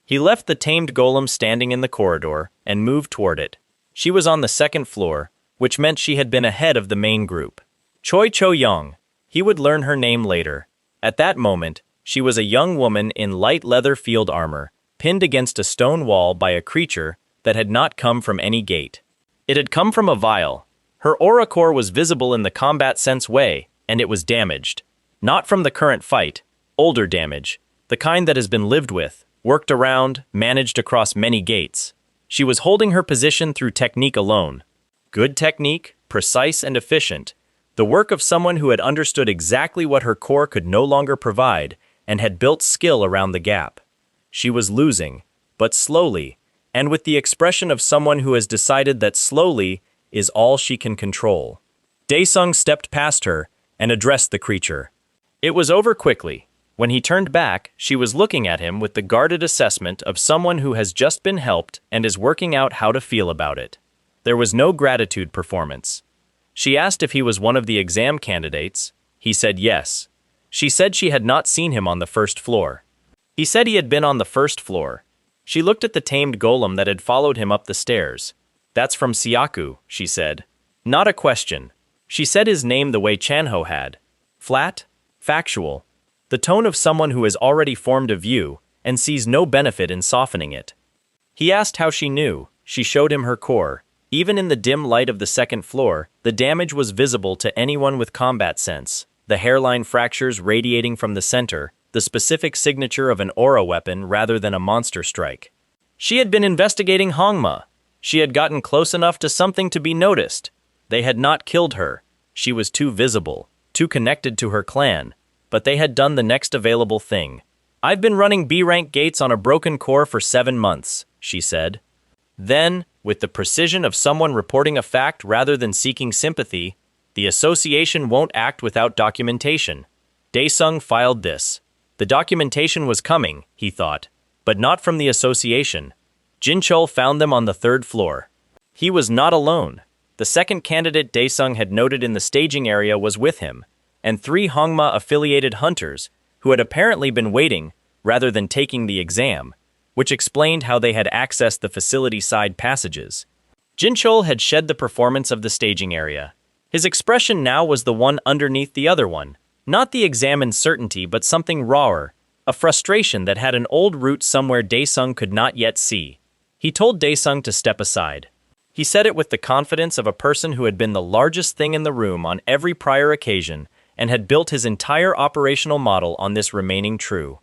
He left the tamed golem standing in the corridor and moved toward it. She was on the second floor, which meant she had been ahead of the main group. Choi Cho-young. He would learn her name later. At that moment, she was a young woman in light leather field armor, pinned against a stone wall by a creature that had not come from any gate. It had come from a vial. Her aura core was visible in the combat sense way, and it was damaged. Not from the current fight, older damage, the kind that has been lived with, worked around, managed across many gates. She was holding her position through technique alone. Good technique, precise and efficient, the work of someone who had understood exactly what her core could no longer provide and had built skill around the gap. She was losing, but slowly, and with the expression of someone who has decided that slowly is all she can control. Daesung stepped past her and addressed the creature. It was over quickly. When he turned back, she was looking at him with the guarded assessment of someone who has just been helped and is working out how to feel about it. There was no gratitude performance. She asked if he was one of the exam candidates. He said yes. She said she had not seen him on the first floor. He said he had been on the first floor. She looked at the tamed golem that had followed him up the stairs. That's from Siaku, she said. Not a question. She said his name the way Chanho had. Flat, factual. The tone of someone who has already formed a view and sees no benefit in softening it. He asked how she knew. She showed him her core. Even in the dim light of the second floor, the damage was visible to anyone with combat sense. The hairline fractures radiating from the center, the specific signature of an aura weapon rather than a monster strike. She had been investigating Hongma. She had gotten close enough to something to be noticed. They had not killed her. She was too visible. too connected to her clan, but they had done the next available thing. "I've been running B-rank gates on a broken core for 7 months," she said. Then, with the precision of someone reporting a fact rather than seeking sympathy, "The association won't act without documentation." Daesung filed this. The documentation was coming, he thought, but not from the association. Jinchul found them on the 3rd floor. He was not alone. The second candidate Daesung had noted in the staging area was with him, and 3 Hongma-affiliated hunters, who had apparently been waiting rather than taking the exam, which explained how they had accessed the facility side passages. Jinchul had shed the performance of the staging area. His expression now was the one underneath the other one, not the examined certainty but something rawer, a frustration that had an old root somewhere Daesung could not yet see. He told Daesung to step aside. He said it with the confidence of a person who had been the largest thing in the room on every prior occasion and had built his entire operational model on this remaining true.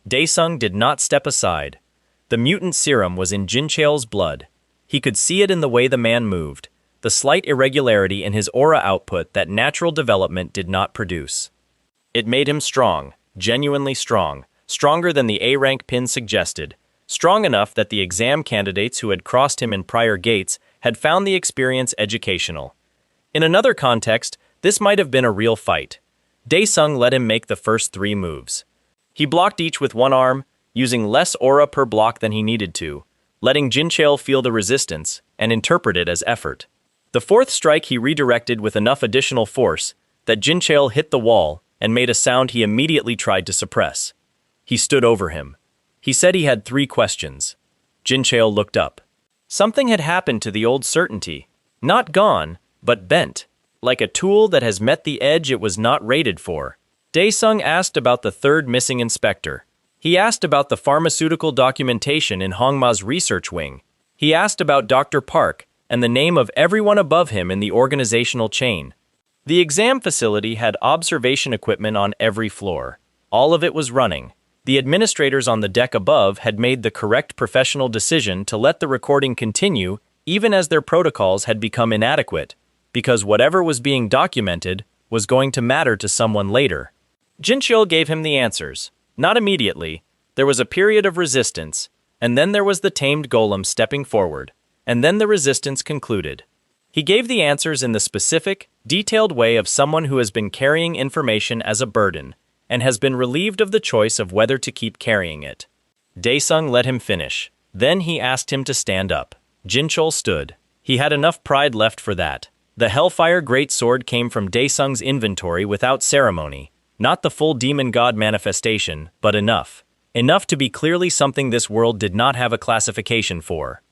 Daesung did not step aside. The mutant serum was in Jinchul's blood. He could see it in the way the man moved, the slight irregularity in his aura output that natural development did not produce. It made him strong, genuinely strong, stronger than the A-rank pin suggested, strong enough that the exam candidates who had crossed him in prior gates had found the experience educational. In another context, this might have been a real fight. Daesung let him make the first 3 moves. He blocked each with one arm, using less aura per block than he needed to, letting Jinchul feel the resistance and interpret it as effort. The 4th strike he redirected with enough additional force that Jinchul hit the wall and made a sound he immediately tried to suppress. He stood over him. He said he had 3 questions. Jinchul looked up. Something had happened to the old certainty. Not gone, but bent, like a tool that has met the edge it was not rated for. Daesung asked about the 3rd missing inspector. He asked about the pharmaceutical documentation in Hongma's research wing. He asked about Dr. Park and the name of everyone above him in the organizational chain. The exam facility had observation equipment on every floor. All of it was running. The administrators on the deck above had made the correct professional decision to let the recording continue even as their protocols had become inadequate, because whatever was being documented was going to matter to someone later. Jinchul gave him the answers. Not immediately. There was a period of resistance, and then there was the tamed golem stepping forward, and then the resistance concluded. He gave the answers in the specific, detailed way of someone who has been carrying information as a burden, and has been relieved of the choice of whether to keep carrying it. Daesung let him finish. Then he asked him to stand up. Jinchul stood. He had enough pride left for that. The Hellfire Greatsword came from Daesung's inventory without ceremony. Not the full demon god manifestation, but enough. Enough to be clearly something this world did not have a classification for.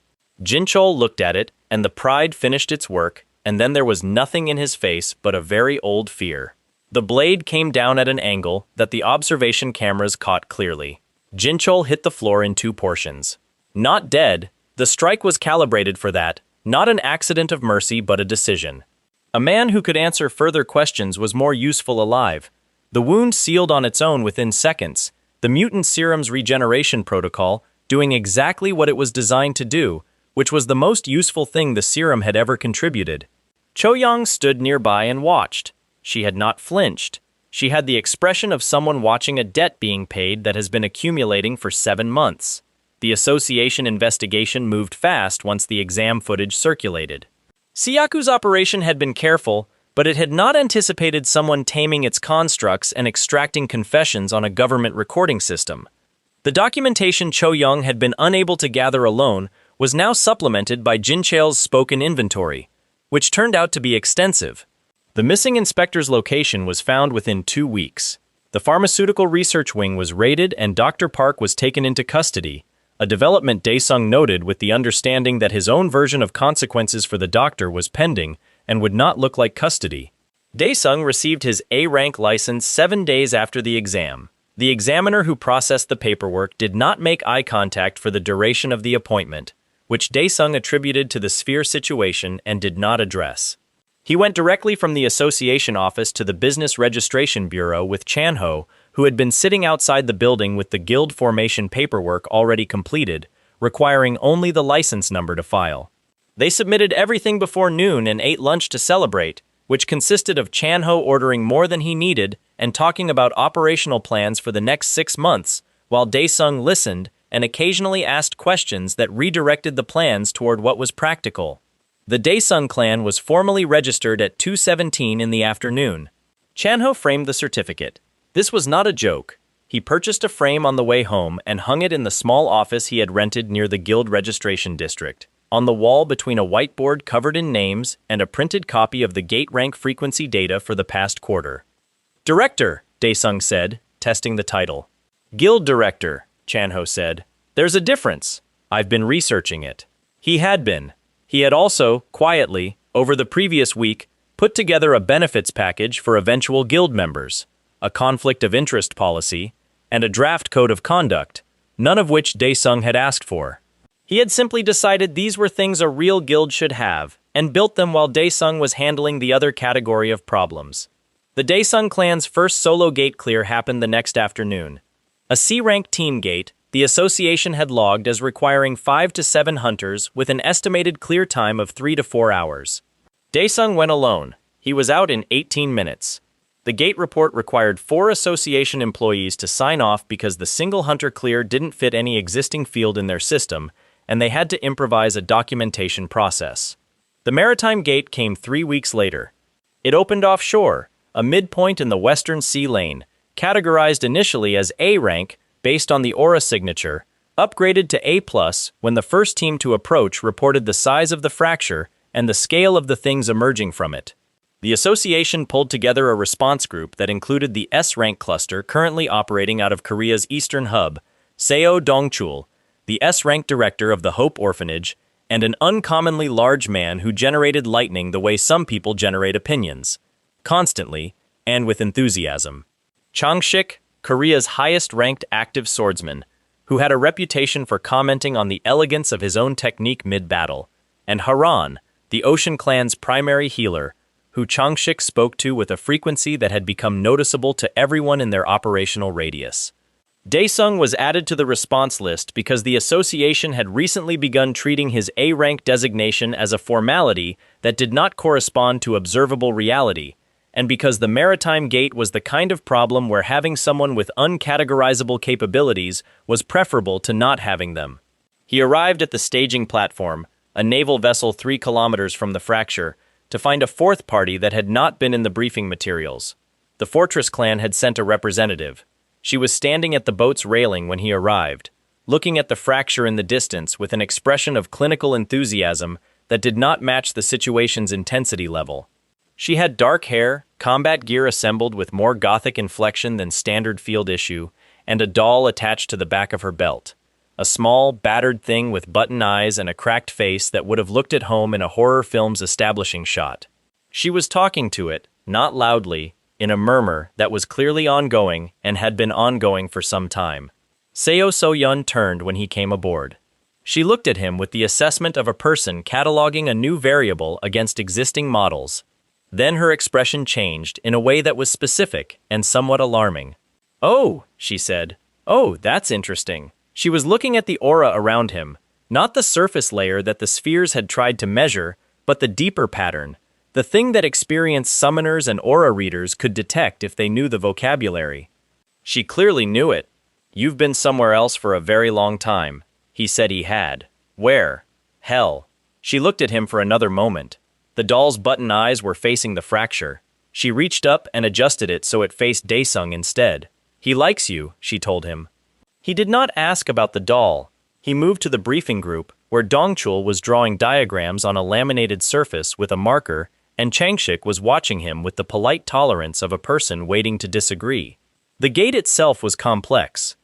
Jinchul looked at it, and the pride finished its work, and then there was nothing in his face but a very old fear. The blade came down at an angle that the observation cameras caught clearly. Jinchul hit the floor in 2 portions. Not dead, the strike was calibrated for that, not an accident of mercy but a decision. A man who could answer further questions was more useful alive. The wound sealed on its own within seconds, the mutant serum's regeneration protocol doing exactly what it was designed to do, which was the most useful thing the serum had ever contributed. Choyang stood nearby and watched. She had not flinched. She had the expression of someone watching a debt being paid that has been accumulating for 7 months. The association investigation moved fast once the exam footage circulated. Siyaku's operation had been careful, but it had not anticipated someone taming its constructs and extracting confessions on a government recording system. The documentation Choyang had been unable to gather alone was now supplemented by Jinchul's spoken inventory, which turned out to be extensive. The missing inspector's location was found within 2 weeks. The pharmaceutical research wing was raided and Dr. Park was taken into custody, a development Daesung noted with the understanding that his own version of consequences for the doctor was pending and would not look like custody. Daesung received his A-rank license 7 days after the exam. The examiner who processed the paperwork did not make eye contact for the duration of the appointment, which Daesung attributed to the sphere situation and did not address. He went directly from the association office to the Business Registration Bureau with Chanho, who had been sitting outside the building with the guild formation paperwork already completed, requiring only the license number to file. They submitted everything before noon and ate lunch to celebrate, which consisted of Chanho ordering more than he needed and talking about operational plans for the next 6 months, while Daesung listened and occasionally asked questions that redirected the plans toward what was practical. The Daesung clan was formally registered at 2:17 in the afternoon. Chanho framed the certificate. This was not a joke. He purchased a frame on the way home and hung it in the small office he had rented near the guild registration district, on the wall between a whiteboard covered in names and a printed copy of the gate rank frequency data for the past quarter. "Director," Daesung said, testing the title. "Guild Director," Chanho said. "There's a difference. I've been researching it." He had been. He had also, quietly, over the previous week, put together a benefits package for eventual guild members, a conflict of interest policy, and a draft code of conduct, none of which Daesung had asked for. He had simply decided these were things a real guild should have, and built them while Daesung was handling the other category of problems. The Daesung clan's first solo gate clear happened the next afternoon. A C-rank team gate, the association had logged as requiring 5 to 7 hunters with an estimated clear time of 3 to 4 hours. Daesung went alone. He was out in 18 minutes. The gate report required 4 association employees to sign off because the single hunter clear didn't fit any existing field in their system, and they had to improvise a documentation process. The maritime gate came 3 weeks later. It opened offshore, a midpoint in the Western Sea Lane, categorized initially as A rank based on the aura signature, upgraded to A+ when the first team to approach reported the size of the fracture and the scale of the things emerging from it. The association pulled together a response group that included the S-rank cluster currently operating out of Korea's eastern hub, Seo Dongchul, the S-rank director of the Hope Orphanage, and an uncommonly large man who generated lightning the way some people generate opinions, constantly and with enthusiasm. Changshik, Korea's highest-ranked active swordsman, who had a reputation for commenting on the elegance of his own technique mid-battle, and Haran, the Ocean Clan's primary healer, who Changshik spoke to with a frequency that had become noticeable to everyone in their operational radius. Daesung was added to the response list because the association had recently begun treating his A-rank designation as a formality that did not correspond to observable reality, and because the maritime gate was the kind of problem where having someone with uncategorizable capabilities was preferable to not having them. He arrived at the staging platform, a naval vessel 3 kilometers from the fracture, to find a fourth party that had not been in the briefing materials. The Fortress clan had sent a representative. She was standing at the boat's railing when he arrived, looking at the fracture in the distance with an expression of clinical enthusiasm that did not match the situation's intensity level. She had dark hair, combat gear assembled with more gothic inflection than standard field issue, and a doll attached to the back of her belt. A small, battered thing with button eyes and a cracked face that would have looked at home in a horror film's establishing shot. She was talking to it, not loudly, in a murmur that was clearly ongoing and had been ongoing for some time. Seo So-yun turned when he came aboard. She looked at him with the assessment of a person cataloging a new variable against existing models. Then her expression changed in a way that was specific and somewhat alarming. "Oh," she said. "Oh, that's interesting." She was looking at the aura around him, not the surface layer that the spheres had tried to measure, but the deeper pattern, the thing that experienced summoners and aura readers could detect if they knew the vocabulary. She clearly knew it. "You've been somewhere else for a very long time," he said he had. "Where?" "Hell." She looked at him for another moment. The doll's button eyes were facing the fracture. She reached up and adjusted it so it faced Daesung instead. "He likes you," she told him. He did not ask about the doll. He moved to the briefing group, where Dongchul was drawing diagrams on a laminated surface with a marker, and Changshik was watching him with the polite tolerance of a person waiting to disagree. The gate itself was complex.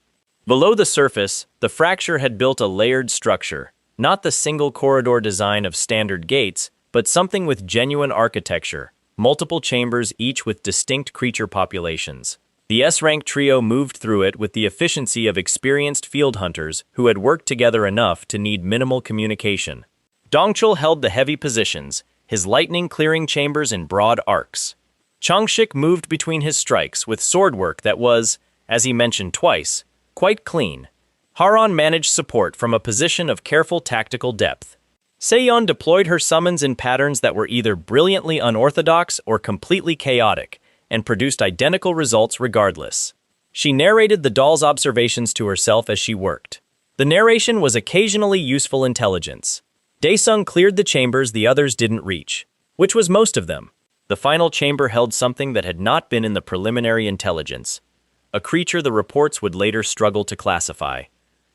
Below the surface, the fracture had built a layered structure, not the single corridor design of standard gates, but something with genuine architecture, multiple chambers each with distinct creature populations. The S-rank trio moved through it with the efficiency of experienced field hunters who had worked together enough to need minimal communication. Dongchul held the heavy positions, his lightning-clearing chambers in broad arcs. Changshik moved between his strikes with swordwork that was, as he mentioned twice, quite clean. Haran managed support from a position of careful tactical depth. Seon deployed her summons in patterns that were either brilliantly unorthodox or completely chaotic, and produced identical results regardless. She narrated the doll's observations to herself as she worked. The narration was occasionally useful intelligence. Daesung cleared the chambers the others didn't reach, which was most of them. The final chamber held something that had not been in the preliminary intelligence, a creature the reports would later struggle to classify.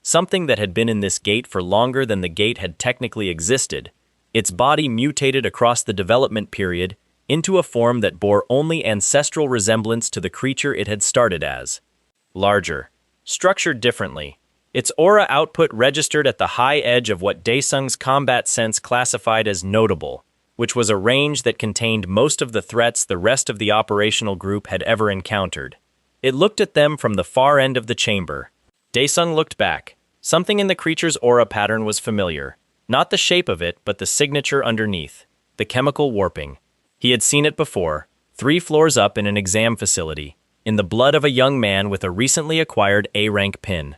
Something that had been in this gate for longer than the gate had technically existed. Its body mutated across the development period into a form that bore only ancestral resemblance to the creature it had started as. Larger. Structured differently. Its aura output registered at the high edge of what Daesung's combat sense classified as notable, which was a range that contained most of the threats the rest of the operational group had ever encountered. It looked at them from the far end of the chamber. Daesung looked back. Something in the creature's aura pattern was familiar. Not the shape of it, but the signature underneath. The chemical warping. He had seen it before, 3 floors up in an exam facility, in the blood of a young man with a recently acquired A-rank pin.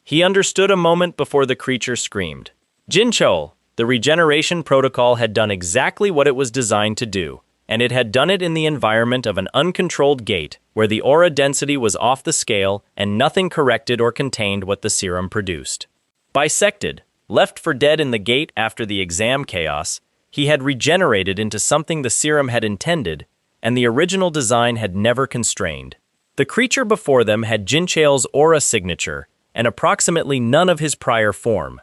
He understood a moment before the creature screamed. Jinchol! The regeneration protocol had done exactly what it was designed to do, and it had done it in the environment of an uncontrolled gate, where the aura density was off the scale and nothing corrected or contained what the serum produced. Bisected, left for dead in the gate after the exam chaos, he had regenerated into something the serum had intended, and the original design had never constrained. The creature before them had Jinchael's aura signature, and approximately none of his prior form.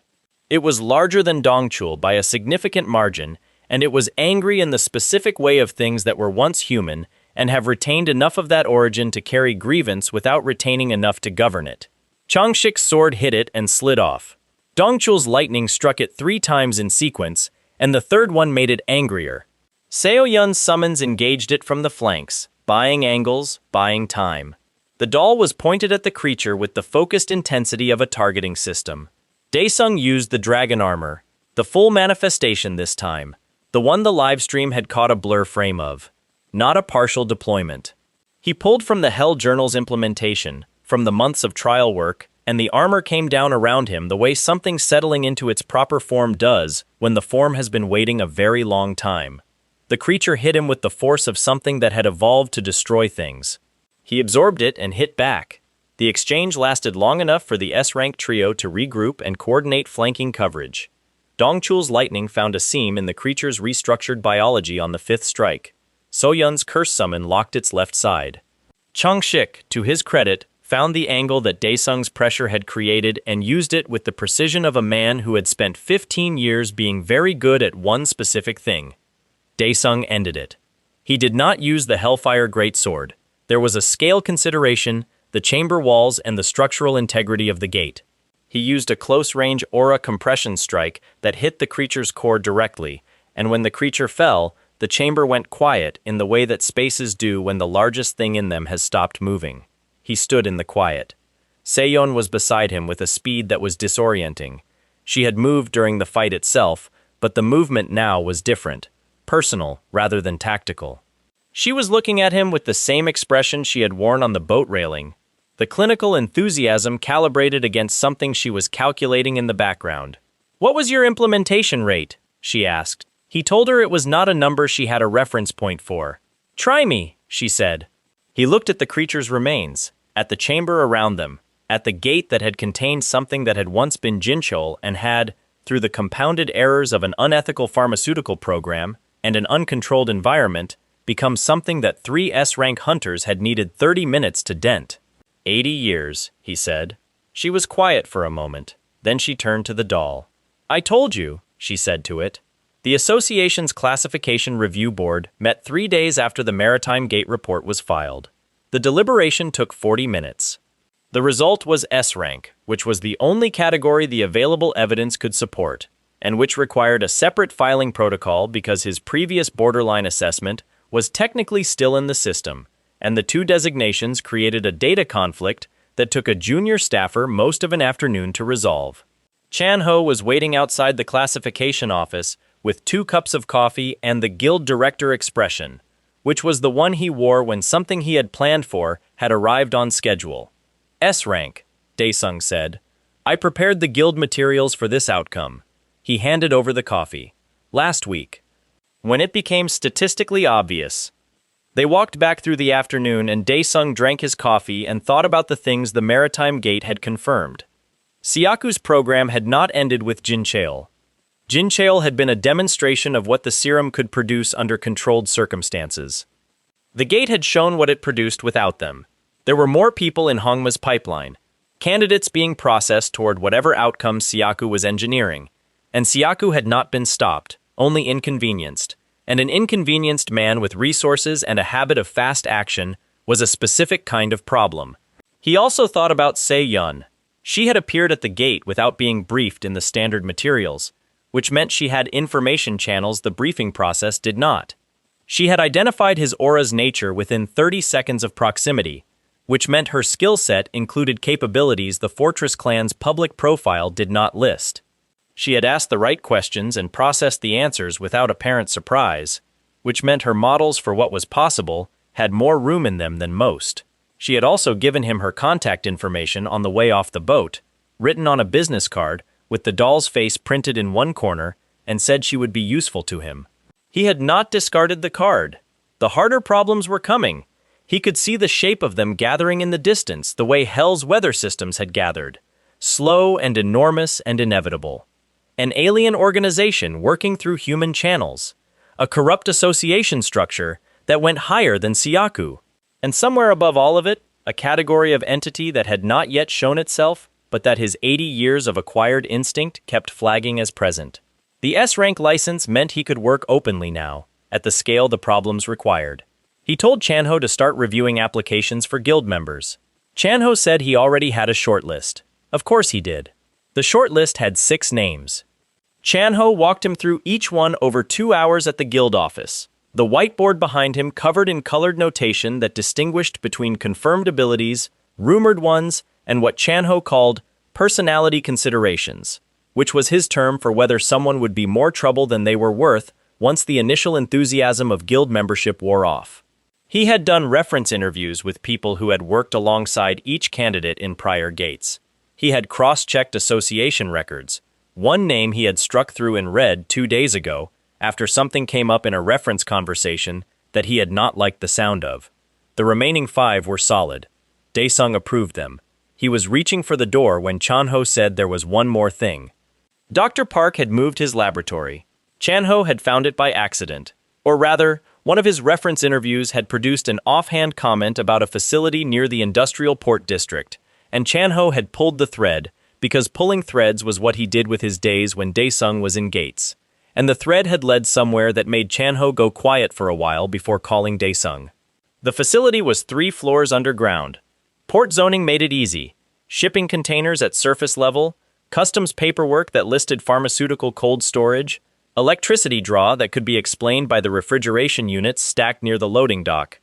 It was larger than Dongchul by a significant margin, and it was angry in the specific way of things that were once human and have retained enough of that origin to carry grievance without retaining enough to govern it. Changshik's sword hit it and slid off. Dongchul's lightning struck it 3 times in sequence, and the third one made it angrier. Seoyun's summons engaged it from the flanks, buying angles, buying time. The doll was pointed at the creature with the focused intensity of a targeting system. Daesung used the dragon armor, the full manifestation this time, the one the livestream had caught a blur frame of, not a partial deployment. He pulled from the Hell Journal's implementation, from the months of trial work, and the armor came down around him the way something settling into its proper form does when the form has been waiting a very long time. The creature hit him with the force of something that had evolved to destroy things. He absorbed it and hit back. The exchange lasted long enough for the S-rank trio to regroup and coordinate flanking coverage. Dongchul's lightning found a seam in the creature's restructured biology on the 5th strike. Soyun's curse summon locked its left side. Changshik, to his credit, found the angle that Daesung's pressure had created and used it with the precision of a man who had spent 15 years being very good at one specific thing. Daesung ended it. He did not use the Hellfire Greatsword. There was a scale consideration, the chamber walls and the structural integrity of the gate. He used a close-range aura compression strike that hit the creature's core directly, and when the creature fell, the chamber went quiet in the way that spaces do when the largest thing in them has stopped moving. He stood in the quiet. Seyon was beside him with a speed that was disorienting. She had moved during the fight itself, but the movement now was different, personal rather than tactical. She was looking at him with the same expression she had worn on the boat railing, the clinical enthusiasm calibrated against something she was calculating in the background. "What was your implementation rate?" she asked. He told her it was not a number she had a reference point for. "Try me," she said. He looked at the creature's remains, at the chamber around them, at the gate that had contained something that had once been Jinchol and had, through the compounded errors of an unethical pharmaceutical program and an uncontrolled environment, become something that 3 S-rank hunters had needed 30 minutes to dent. 80 years, he said. She was quiet for a moment. Then she turned to the doll. "I told you," she said to it. The association's classification review board met 3 days after the Maritime Gate report was filed. The deliberation took 40 minutes. The result was S-rank, which was the only category the available evidence could support, and which required a separate filing protocol because his previous borderline assessment was technically still in the system, and the 2 designations created a data conflict that took a junior staffer most of an afternoon to resolve. Chan Ho was waiting outside the classification office with 2 cups of coffee and the guild director expression, which was the one he wore when something he had planned for had arrived on schedule. "S-rank," Daesung said. "I prepared the guild materials for this outcome." He handed over the coffee. Last week. When it became statistically obvious. They walked back through the afternoon and Daesung drank his coffee and thought about the things the Maritime Gate had confirmed. Siaku's program had not ended with Jincheol. Jincheol had been a demonstration of what the serum could produce under controlled circumstances. The gate had shown what it produced without them. There were more people in Hongma's pipeline, candidates being processed toward whatever outcome Siaku was engineering, and Siaku had not been stopped, only inconvenienced, and an inconvenienced man with resources and a habit of fast action was a specific kind of problem. He also thought about Se-yun. She had appeared at the gate without being briefed in the standard materials, which meant she had information channels the briefing process did not. She had identified his aura's nature within 30 seconds of proximity, which meant her skill set included capabilities the Fortress clan's public profile did not list. She had asked the right questions and processed the answers without apparent surprise, which meant her models for what was possible had more room in them than most. She had also given him her contact information on the way off the boat, written on a business card with the doll's face printed in one corner, and said she would be useful to him. He had not discarded the card. The harder problems were coming. He could see the shape of them gathering in the distance the way Hell's weather systems had gathered, slow and enormous and inevitable. An alien organization working through human channels, a corrupt association structure that went higher than Siaku, and somewhere above all of it, a category of entity that had not yet shown itself, but that his 80 years of acquired instinct kept flagging as present. The S-rank license meant he could work openly now, at the scale the problems required. He told Chanho to start reviewing applications for guild members. Chanho said he already had a shortlist. Of course he did. The shortlist had 6 names. Chanho walked him through each one over 2 hours at the guild office, the whiteboard behind him covered in colored notation that distinguished between confirmed abilities, rumored ones, and what Chanho called personality considerations, which was his term for whether someone would be more trouble than they were worth once the initial enthusiasm of guild membership wore off. He had done reference interviews with people who had worked alongside each candidate in prior gates. He had cross-checked association records. One name he had struck through in red 2 days ago after something came up in a reference conversation that he had not liked the sound of. The remaining 5 were solid. Daesung approved them. He was reaching for the door when Chanho said there was one more thing. Dr. Park had moved his laboratory. Chanho had found it by accident. Or rather, one of his reference interviews had produced an offhand comment about a facility near the industrial port district, and Chanho had pulled the thread, because pulling threads was what he did with his days when Daesung was in gates, and the thread had led somewhere that made Chanho go quiet for a while before calling Daesung. The facility was 3 floors underground. Port zoning made it easy. Shipping containers at surface level, customs paperwork that listed pharmaceutical cold storage, electricity draw that could be explained by the refrigeration units stacked near the loading dock.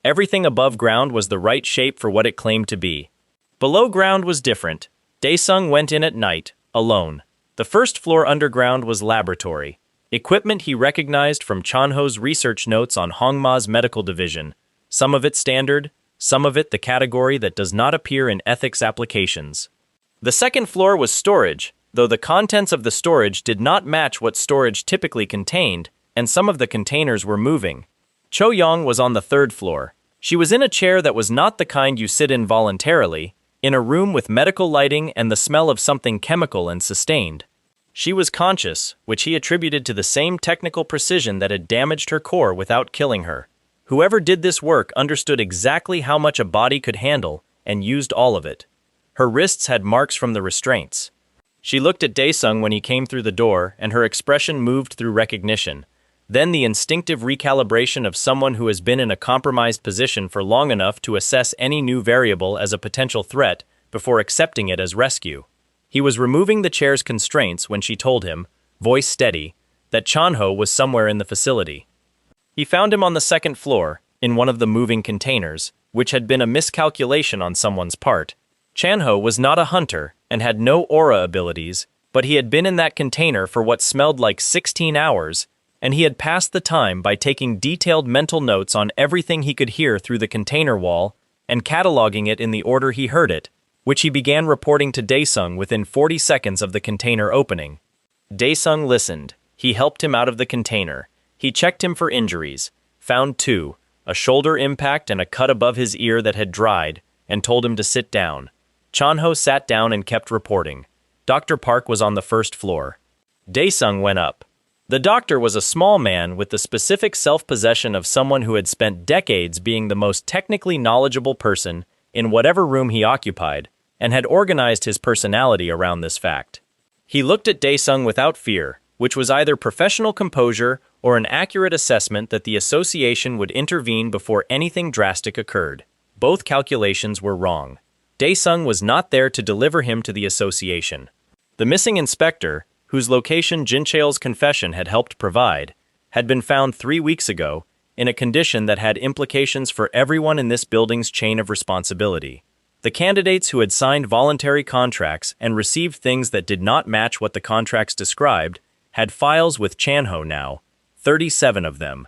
Everything above ground was the right shape for what it claimed to be. Below ground was different. Daesung went in at night, alone. The first floor underground was laboratory. Equipment he recognized from Chanho's research notes on Hongma's medical division. Some of it standard, some of it the category that does not appear in ethics applications. The second floor was storage, though the contents of the storage did not match what storage typically contained, and some of the containers were moving. Cho Yong was on the 3rd floor. She was in a chair that was not the kind you sit in voluntarily, in a room with medical lighting and the smell of something chemical and sustained. She was conscious, which he attributed to the same technical precision that had damaged her core without killing her. Whoever did this work understood exactly how much a body could handle and used all of it. Her wrists had marks from the restraints. She looked at Daesung when he came through the door, and her expression moved through recognition. Then the instinctive recalibration of someone who has been in a compromised position for long enough to assess any new variable as a potential threat before accepting it as rescue. He was removing the chair's constraints when she told him, voice steady, that Chanho was somewhere in the facility. He found him on the 2nd floor, in one of the moving containers, which had been a miscalculation on someone's part. Chanho was not a hunter and had no aura abilities, but he had been in that container for what smelled like 16 hours, and he had passed the time by taking detailed mental notes on everything he could hear through the container wall and cataloging it in the order he heard it, which he began reporting to Daesung within 40 seconds of the container opening. Daesung listened. He helped him out of the container. He checked him for injuries, found two, a shoulder impact and a cut above his ear that had dried, and told him to sit down. Chanho sat down and kept reporting. Dr. Park was on the first floor. Daesung went up. The doctor was a small man with the specific self-possession of someone who had spent decades being the most technically knowledgeable person in whatever room he occupied, and had organized his personality around this fact. He looked at Daesung without fear, which was either professional composure or an accurate assessment that the association would intervene before anything drastic occurred. Both calculations were wrong. Daesung was not there to deliver him to the association. The missing inspector, whose location Jincheol's confession had helped provide, had been found 3 weeks ago in a condition that had implications for everyone in this building's chain of responsibility. The candidates who had signed voluntary contracts and received things that did not match what the contracts described had files with Chanho now, 37 of them.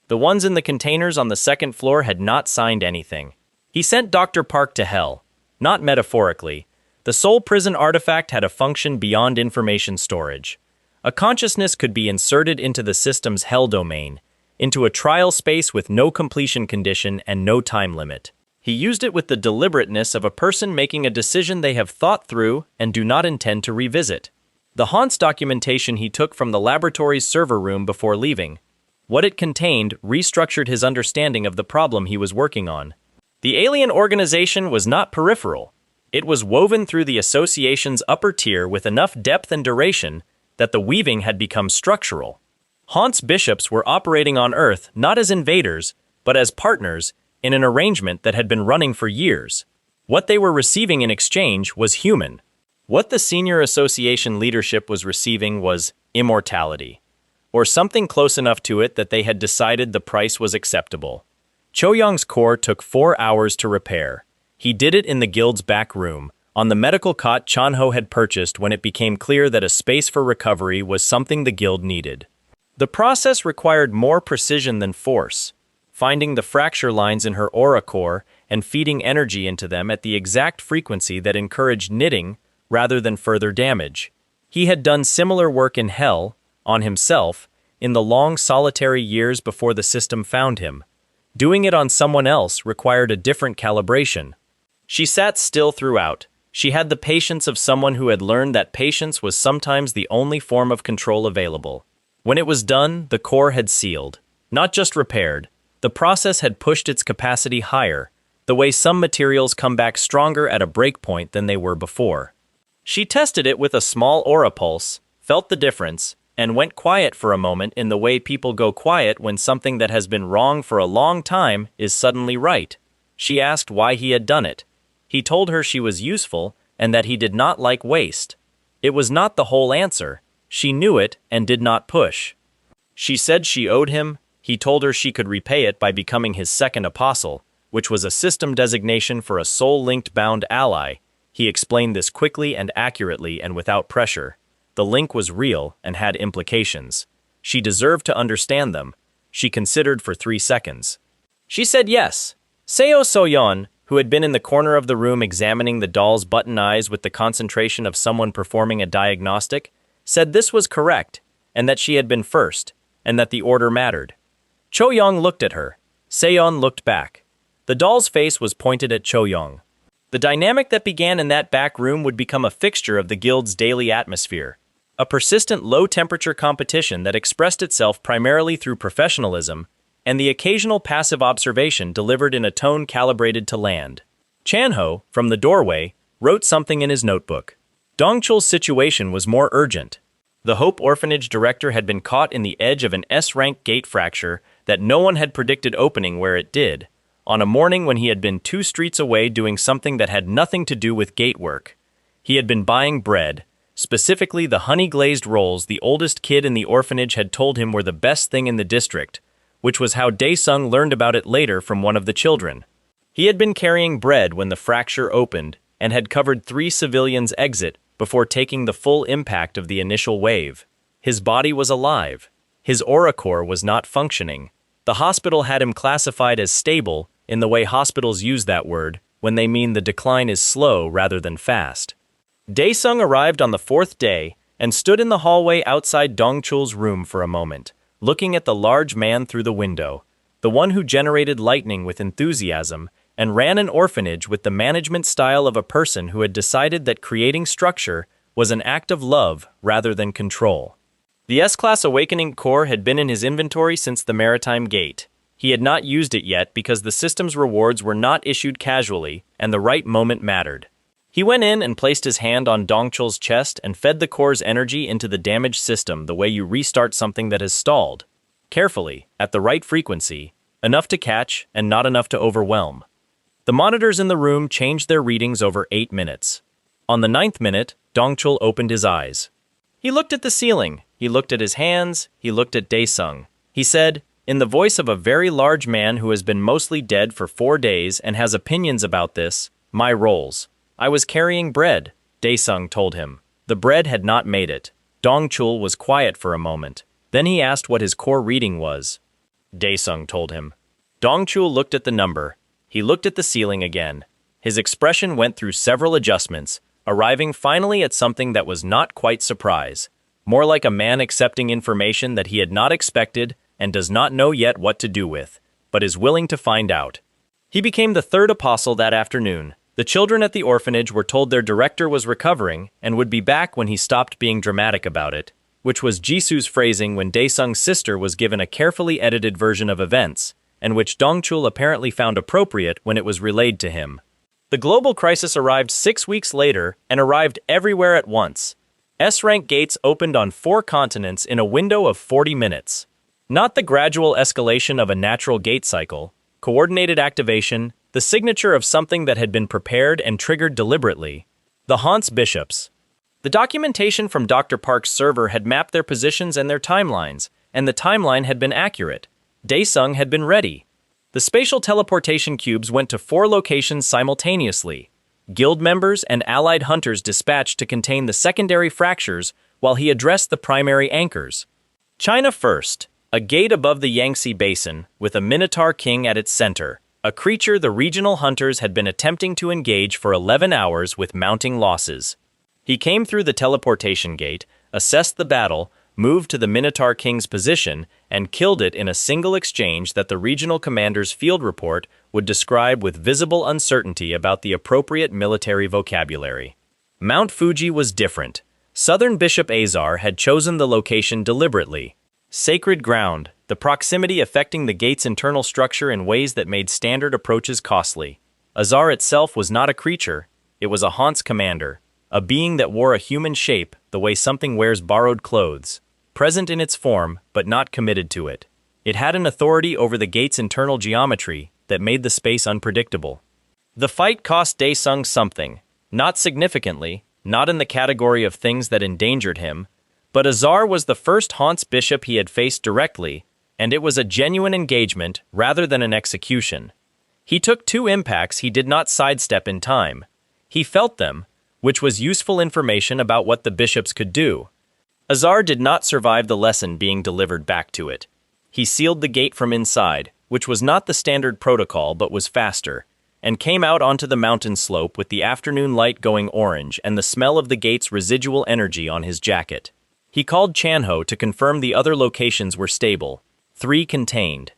The ones in the containers on the second floor had not signed anything. He sent Dr. Park to hell, not metaphorically. The soul prison artifact had a function beyond information storage. A consciousness could be inserted into the system's hell domain, into a trial space with no completion condition and no time limit. He used it with the deliberateness of a person making a decision they have thought through and do not intend to revisit. The haunts documentation he took from the laboratory's server room before leaving. What it contained restructured his understanding of the problem he was working on. The alien organization was not peripheral. It was woven through the association's upper tier with enough depth and duration that the weaving had become structural. Haunt's bishops were operating on Earth not as invaders, but as partners in an arrangement that had been running for years. What they were receiving in exchange was human. What the senior association leadership was receiving was immortality, or something close enough to it that they had decided the price was acceptable. Choyong's core took 4 hours to repair. He did it in the guild's back room, on the medical cot Chanho had purchased when it became clear that a space for recovery was something the guild needed. The process required more precision than force, finding the fracture lines in her aura core and feeding energy into them at the exact frequency that encouraged knitting rather than further damage. He had done similar work in hell, on himself, in the long solitary years before the system found him. Doing it on someone else required a different calibration. She sat still throughout. She had the patience of someone who had learned that patience was sometimes the only form of control available. When it was done, the core had sealed, not just repaired. The process had pushed its capacity higher, the way some materials come back stronger at a breakpoint than they were before. She tested it with a small aura pulse, felt the difference, and went quiet for a moment in the way people go quiet when something that has been wrong for a long time is suddenly right. She asked why he had done it. He told her she was useful and that he did not like waste. It was not the whole answer. She knew it and did not push. She said she owed him. He told her she could repay it by becoming his second apostle, which was a system designation for a soul-linked bound ally. He explained this quickly and accurately and without pressure. The link was real and had implications. She deserved to understand them. She considered for 3 seconds. She said yes. Seo Soyeon, who had been in the corner of the room examining the doll's button eyes with the concentration of someone performing a diagnostic, said this was correct, and that she had been first, and that the order mattered. Choyong looked at her. Seon looked back. The doll's face was pointed at Choyong. The dynamic that began in that back room would become a fixture of the guild's daily atmosphere. A persistent low-temperature competition that expressed itself primarily through professionalism and the occasional passive observation delivered in a tone calibrated to land. Chanho, from the doorway, wrote something in his notebook. Dongchul's situation was more urgent. The Hope Orphanage director had been caught in the edge of an S-rank gate fracture that no one had predicted opening where it did, on a morning when he had been 2 streets away doing something that had nothing to do with gate work. He had been buying bread, specifically the honey-glazed rolls the oldest kid in the orphanage had told him were the best thing in the district, which was how Daesung learned about it later from one of the children. He had been carrying bread when the fracture opened and had covered 3 civilians' exit before taking the full impact of the initial wave. His body was alive. His aura core was not functioning. The hospital had him classified as stable in the way hospitals use that word when they mean the decline is slow rather than fast. Daesung arrived on the 4th day and stood in the hallway outside Dongchul's room for a moment, looking at the large man through the window, the one who generated lightning with enthusiasm and ran an orphanage with the management style of a person who had decided that creating structure was an act of love rather than control. The S-Class Awakening Core had been in his inventory since the Maritime Gate. He had not used it yet because the system's rewards were not issued casually and the right moment mattered. He went in and placed his hand on Dongchul's chest and fed the core's energy into the damaged system the way you restart something that has stalled. Carefully, at the right frequency, enough to catch and not enough to overwhelm. The monitors in the room changed their readings over 8 minutes. On the 9th minute, Dongchul opened his eyes. He looked at the ceiling, he looked at his hands, he looked at Daesung. He said, in the voice of a very large man who has been mostly dead for 4 days and has opinions about this, my roles. I was carrying bread, Daesung told him. The bread had not made it. Dongchul was quiet for a moment. Then he asked what his core reading was. Daesung told him. Dongchul looked at the number. He looked at the ceiling again. His expression went through several adjustments, arriving finally at something that was not quite surprise, more like a man accepting information that he had not expected and does not know yet what to do with, but is willing to find out. He became the 3rd apostle that afternoon. The children at the orphanage were told their director was recovering and would be back when he stopped being dramatic about it, which was Jisu's phrasing when Daesung's sister was given a carefully edited version of events, and which Dongchul apparently found appropriate when it was relayed to him. The global crisis arrived 6 weeks later and arrived everywhere at once. S-rank gates opened on 4 continents in a window of 40 minutes. Not the gradual escalation of a natural gate cycle, coordinated activation, the signature of something that had been prepared and triggered deliberately. The Han's bishops. The documentation from Dr. Park's server had mapped their positions and their timelines, and the timeline had been accurate. Daesung had been ready. The spatial teleportation cubes went to 4 locations simultaneously. Guild members and allied hunters dispatched to contain the secondary fractures while he addressed the primary anchors. China first, a gate above the Yangtze Basin with a Minotaur King at its center, a creature the regional hunters had been attempting to engage for 11 hours with mounting losses. He came through the teleportation gate, assessed the battle, moved to the Minotaur King's position, and killed it in a single exchange that the regional commander's field report would describe with visible uncertainty about the appropriate military vocabulary. Mount Fuji was different. Southern Bishop Azar had chosen the location deliberately. Sacred ground, the proximity affecting the gate's internal structure in ways that made standard approaches costly. Azar itself was not a creature, it was a Han's commander, a being that wore a human shape the way something wears borrowed clothes. Present in its form, but not committed to it. It had an authority over the gate's internal geometry that made the space unpredictable. The fight cost Daesung something, not significantly, not in the category of things that endangered him, but Azar was the first Han's bishop he had faced directly, and it was a genuine engagement rather than an execution. He took 2 impacts he did not sidestep in time. He felt them, which was useful information about what the bishops could do. Azar did not survive the lesson being delivered back to it. He sealed the gate from inside, which was not the standard protocol but was faster, and came out onto the mountain slope with the afternoon light going orange and the smell of the gate's residual energy on his jacket. He called Chanho to confirm the other locations were stable. 3 contained.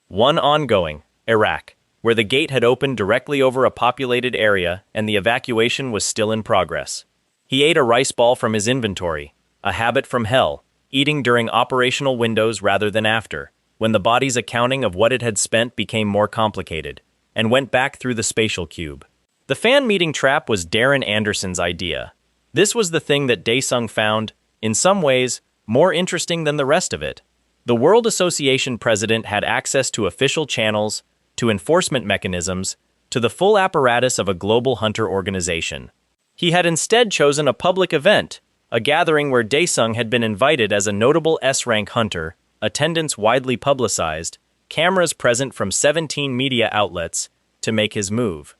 1 ongoing, Iraq, where the gate had opened directly over a populated area and the evacuation was still in progress. He ate a rice ball from his inventory, a habit from hell, eating during operational windows rather than after, when the body's accounting of what it had spent became more complicated, and went back through the spatial cube. The fan meeting trap was Darren Anderson's idea. This was the thing that Daesung found, in some ways, more interesting than the rest of it. The World Association president had access to official channels, to enforcement mechanisms, to the full apparatus of a global hunter organization. He had instead chosen a public event, a gathering where Daesung had been invited as a notable S-rank hunter, attendance widely publicized, cameras present from 17 media outlets, to make his move.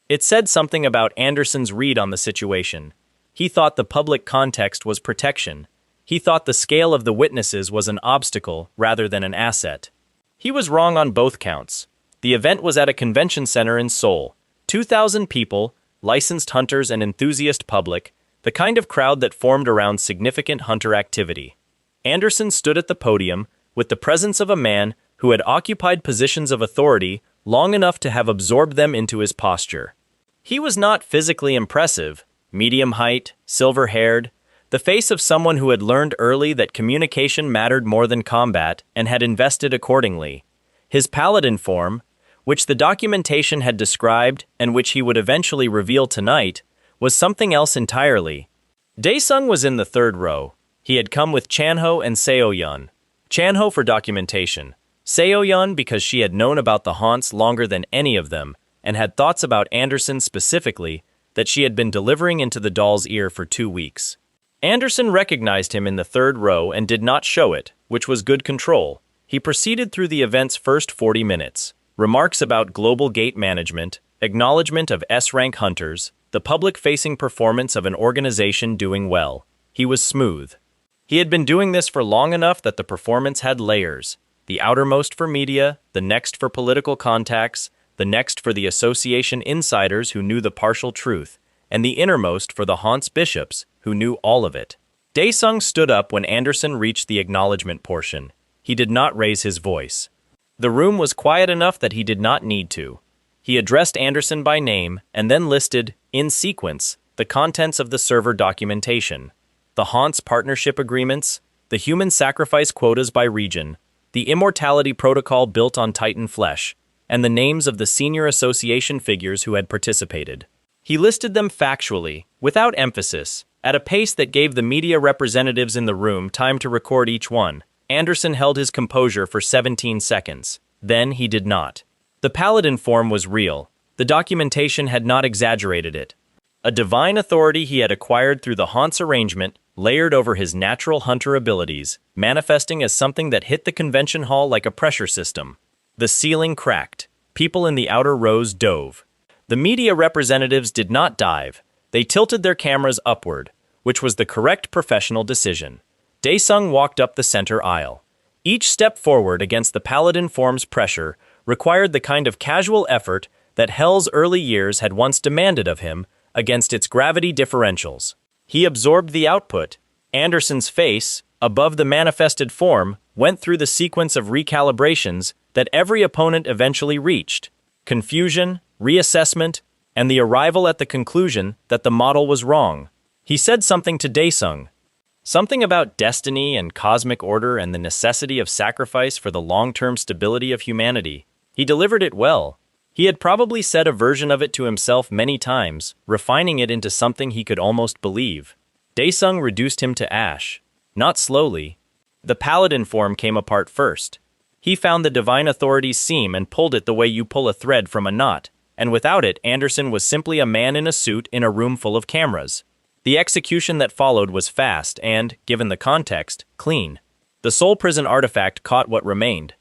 It said something about Anderson's read on the situation. He thought the public context was protection. He thought the scale of the witnesses was an obstacle rather than an asset. He was wrong on both counts. The event was at a convention center in Seoul. 2,000 people, licensed hunters and enthusiast public, the kind of crowd that formed around significant hunter activity. Anderson stood at the podium with the presence of a man who had occupied positions of authority long enough to have absorbed them into his posture. He was not physically impressive, medium height, silver-haired, the face of someone who had learned early that communication mattered more than combat and had invested accordingly. His paladin form, which the documentation had described and which he would eventually reveal tonight, was something else entirely. Daesung was in the third row. He had come with Chanho and Seoyun. Chanho for documentation, Seoyun because she had known about the haunts longer than any of them and had thoughts about Anderson specifically that she had been delivering into the doll's ear for 2 weeks. Anderson recognized him in the third row and did not show it, which was good control. He proceeded through the event's first 40 minutes. Remarks about global gate management, acknowledgement of S-rank hunters, the public-facing performance of an organization doing well. He was smooth. He had been doing this for long enough that the performance had layers. The outermost for media, the next for political contacts, the next for the association insiders who knew the partial truth, and the innermost for the haunts bishops who knew all of it. Daesung stood up when Anderson reached the acknowledgement portion. He did not raise his voice. The room was quiet enough that he did not need to. He addressed Anderson by name and then listed, in sequence, the contents of the server documentation. The haunts partnership agreements, the human sacrifice quotas by region, the immortality protocol built on Titan flesh, and the names of the senior association figures who had participated. He listed them factually, without emphasis, at a pace that gave the media representatives in the room time to record each one. Anderson held his composure for 17 seconds. Then he did not. The paladin form was real. The documentation had not exaggerated it. A divine authority he had acquired through the haunts arrangement, layered over his natural hunter abilities, manifesting as something that hit the convention hall like a pressure system. The ceiling cracked. People in the outer rows dove. The media representatives did not dive. They tilted their cameras upward, which was the correct professional decision. Daesung walked up the center aisle. Each step forward against the paladin form's pressure required the kind of casual effort that Hell's early years had once demanded of him against its gravity differentials. He absorbed the output. Anderson's face, above the manifested form, went through the sequence of recalibrations that every opponent eventually reached. Confusion, reassessment, and the arrival at the conclusion that the model was wrong. He said something to Daesung. Something about destiny and cosmic order and the necessity of sacrifice for the long-term stability of humanity. He delivered it well. He had probably said a version of it to himself many times, refining it into something he could almost believe. Daesung reduced him to ash. Not slowly. The paladin form came apart first. He found the divine authority's seam and pulled it the way you pull a thread from a knot, and without it, Anderson was simply a man in a suit in a room full of cameras. The execution that followed was fast and, given the context, clean. The soul prison artifact caught what remained.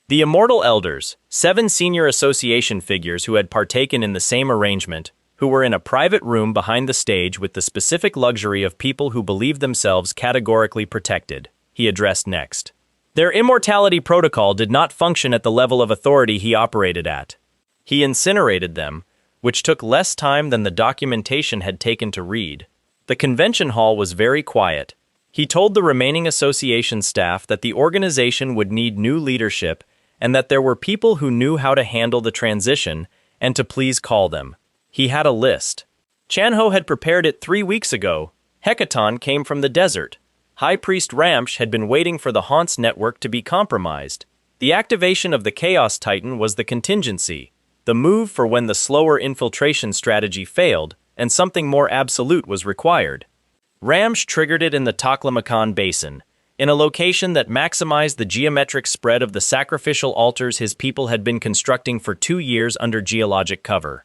The Immortal Elders, 7 senior association figures who had partaken in the same arrangement, who were in a private room behind the stage with the specific luxury of people who believed themselves categorically protected, he addressed next. Their immortality protocol did not function at the level of authority he operated at. He incinerated them, which took less time than the documentation had taken to read. The convention hall was very quiet. He told the remaining association staff that the organization would need new leadership and that there were people who knew how to handle the transition and to please call them. He had a list. Chanho had prepared it 3 weeks ago. Hecaton came from the desert. High Priest Ramsh had been waiting for the Haunts network to be compromised. The activation of the Chaos Titan was the contingency, the move for when the slower infiltration strategy failed and something more absolute was required. Ramsh triggered it in the Taklamakan Basin, in a location that maximized the geometric spread of the sacrificial altars his people had been constructing for 2 years under geologic cover.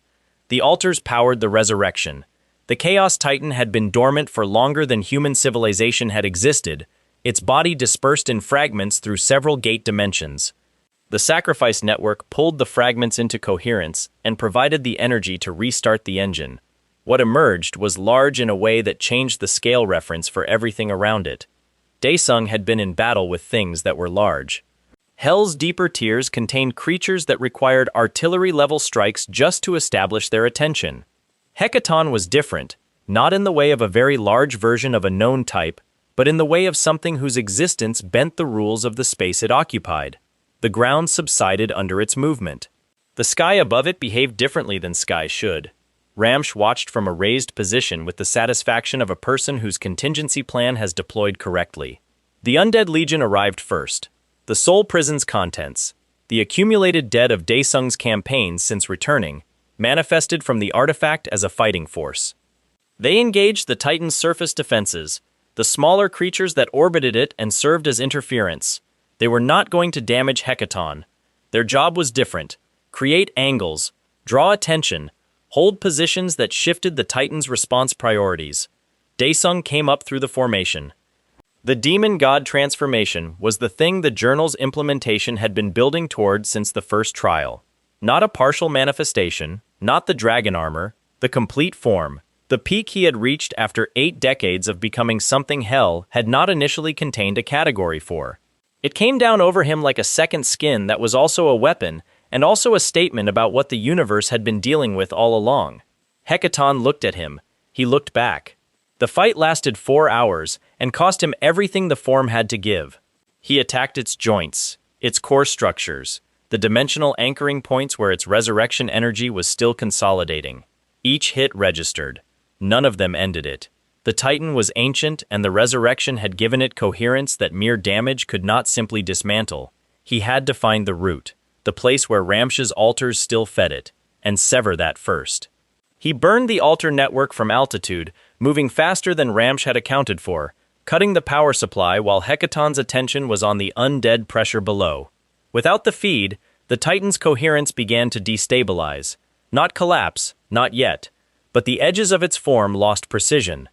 The altars powered the resurrection. The Chaos Titan had been dormant for longer than human civilization had existed, its body dispersed in fragments through several gate dimensions. The sacrifice network pulled the fragments into coherence and provided the energy to restart the engine. What emerged was large in a way that changed the scale reference for everything around it. Daesung had been in battle with things that were large. Hell's deeper tiers contained creatures that required artillery-level strikes just to establish their attention. Hecaton was different. not in the way of a very large version of a known type, but in the way of something whose existence bent the rules of the space it occupied. The ground subsided under its movement. The sky above it behaved differently than sky should. Ramsh watched from a raised position with the satisfaction of a person whose contingency plan has deployed correctly. The Undead Legion arrived first. The Soul Prison's contents, the accumulated dead of Daesung's campaigns since returning, manifested from the artifact as a fighting force. They engaged the Titan's surface defenses, the smaller creatures that orbited it and served as interference. They were not going to damage Hecaton. Their job was different: create angles, draw attention, hold positions that shifted the Titan's response priorities. Daesung came up through the formation. The demon god transformation was the thing the journal's implementation had been building toward since the first trial. Not a partial manifestation, not the dragon armor, the complete form. The peak he had reached after 8 decades of becoming something Hell had not initially contained a category for. It came down over him like a second skin that was also a weapon, and also a statement about what the universe had been dealing with all along. Hecaton looked at him. He looked back. The fight lasted 4 hours, and cost him everything the form had to give. He attacked its joints, its core structures, the dimensional anchoring points where its resurrection energy was still consolidating. Each hit registered. None of them ended it. The Titan was ancient, and the resurrection had given it coherence that mere damage could not simply dismantle. He had to find the root, the place where Ramsh's altars still fed it, and sever that first. He burned the altar network from altitude, moving faster than Ramsh had accounted for, cutting the power supply while Hecaton's attention was on the undead pressure below. Without the feed, the Titan's coherence began to destabilize. Not collapse, not yet, but the edges of its form lost precision.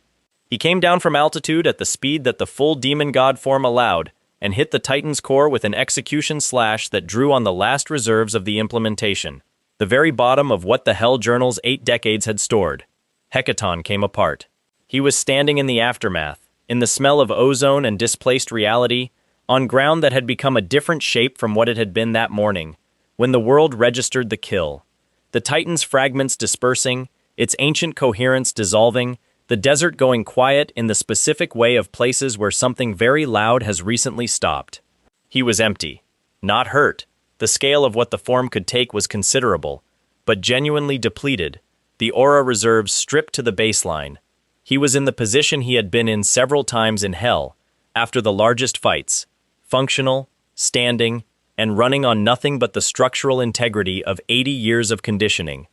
He came down from altitude at the speed that the full demon god form allowed, and hit the Titan's core with an execution slash that drew on the last reserves of the implementation, the very bottom of what the Hell Journal's 8 decades had stored. Hecaton came apart. He was standing in the aftermath, in the smell of ozone and displaced reality, on ground that had become a different shape from what it had been that morning, when the world registered the kill. The Titan's fragments dispersing, its ancient coherence dissolving, the desert going quiet in the specific way of places where something very loud has recently stopped. He was empty. Not hurt. The scale of what the form could take was considerable, but genuinely depleted, the aura reserves stripped to the baseline. He was in the position he had been in several times in Hell, after the largest fights, functional, standing, and running on nothing but the structural integrity of 80 years of conditioning.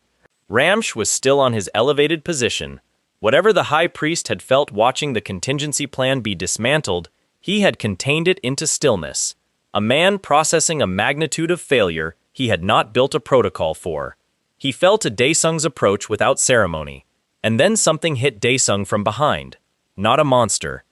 Ramsh was still on his elevated position. Whatever the High Priest had felt watching the contingency plan be dismantled, he had contained it into stillness. A man processing a magnitude of failure he had not built a protocol for. He fell to Daesung's approach without ceremony, and then something hit Daesung from behind. Not a monster.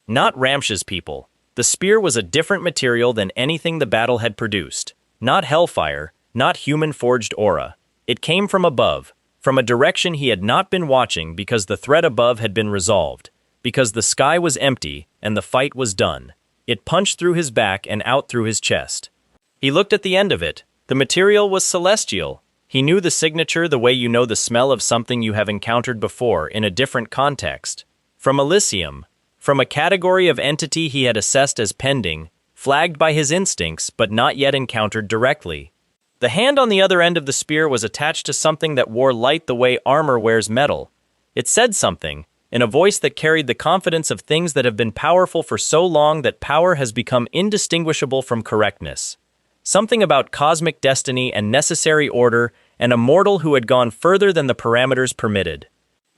Not Ramsh's people. The spear was a different material than anything the battle had produced. Not hellfire, not human-forged aura. It came from above, from a direction he had not been watching because the threat above had been resolved, because the sky was empty and the fight was done. It punched through his back and out through his chest. He looked at the end of it. The material was celestial. He knew the signature the way you know the smell of something you have encountered before in a different context. From Elysium. From a category of entity he had assessed as pending, flagged by his instincts but not yet encountered directly. The hand on the other end of the spear was attached to something that wore light the way armor wears metal. It said something, in a voice that carried the confidence of things that have been powerful for so long that power has become indistinguishable from correctness. Something about cosmic destiny and necessary order, and a mortal who had gone further than the parameters permitted.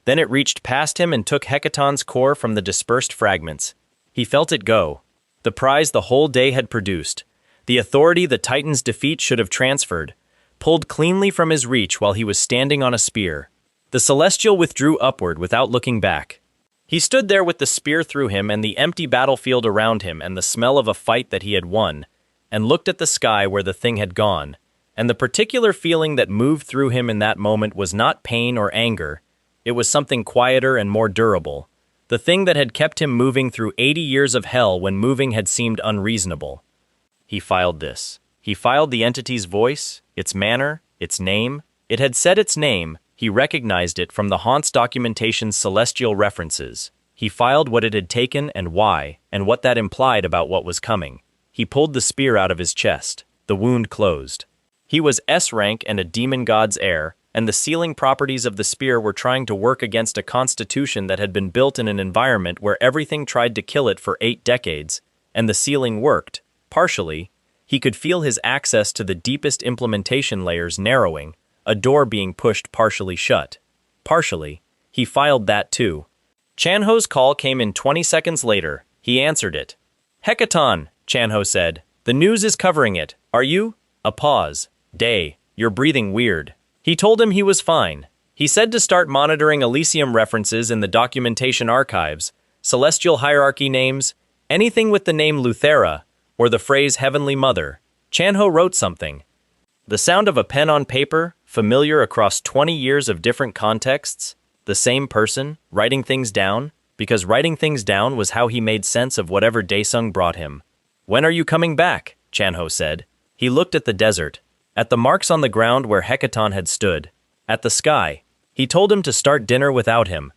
Then it reached past him and took Hecaton's core from the dispersed fragments. He felt it go. The prize the whole day had produced, the authority the Titan's defeat should have transferred, pulled cleanly from his reach while he was standing on a spear. The Celestial withdrew upward without looking back. He stood there with the spear through him and the empty battlefield around him and the smell of a fight that he had won, and looked at the sky where the thing had gone, and the particular feeling that moved through him in that moment was not pain or anger. It was something quieter and more durable, the thing that had kept him moving through 80 years of hell when moving had seemed unreasonable. He filed this. He filed the entity's voice, its manner, its name. It had said its name. He recognized it from the haunt's documentation's celestial references. He filed what it had taken and why, and what that implied about what was coming. He pulled the spear out of his chest. The wound closed. He was S-rank and a demon god's heir, and the sealing properties of the spear were trying to work against a constitution that had been built in an environment where everything tried to kill it for 8 decades, and the sealing worked. Partially, he could feel his access to the deepest implementation layers narrowing, a door being pushed partially shut. Partially, he filed that too. Chanho's call came in 20 seconds later. He answered it. "Hecaton," Chanho said. "The news is covering it. Are you?" A pause. "Day, you're breathing weird." He told him he was fine. He said to start monitoring Elysium references in the documentation archives, celestial hierarchy names, anything with the name Luthera, or the phrase Heavenly Mother. Chanho wrote something. The sound of a pen on paper, familiar across 20 years of different contexts, the same person, writing things down, because writing things down was how he made sense of whatever Daesung brought him. "When are you coming back?" Chanho said. He looked at the desert, at the marks on the ground where Hecaton had stood, at the sky. He told him to start dinner without him,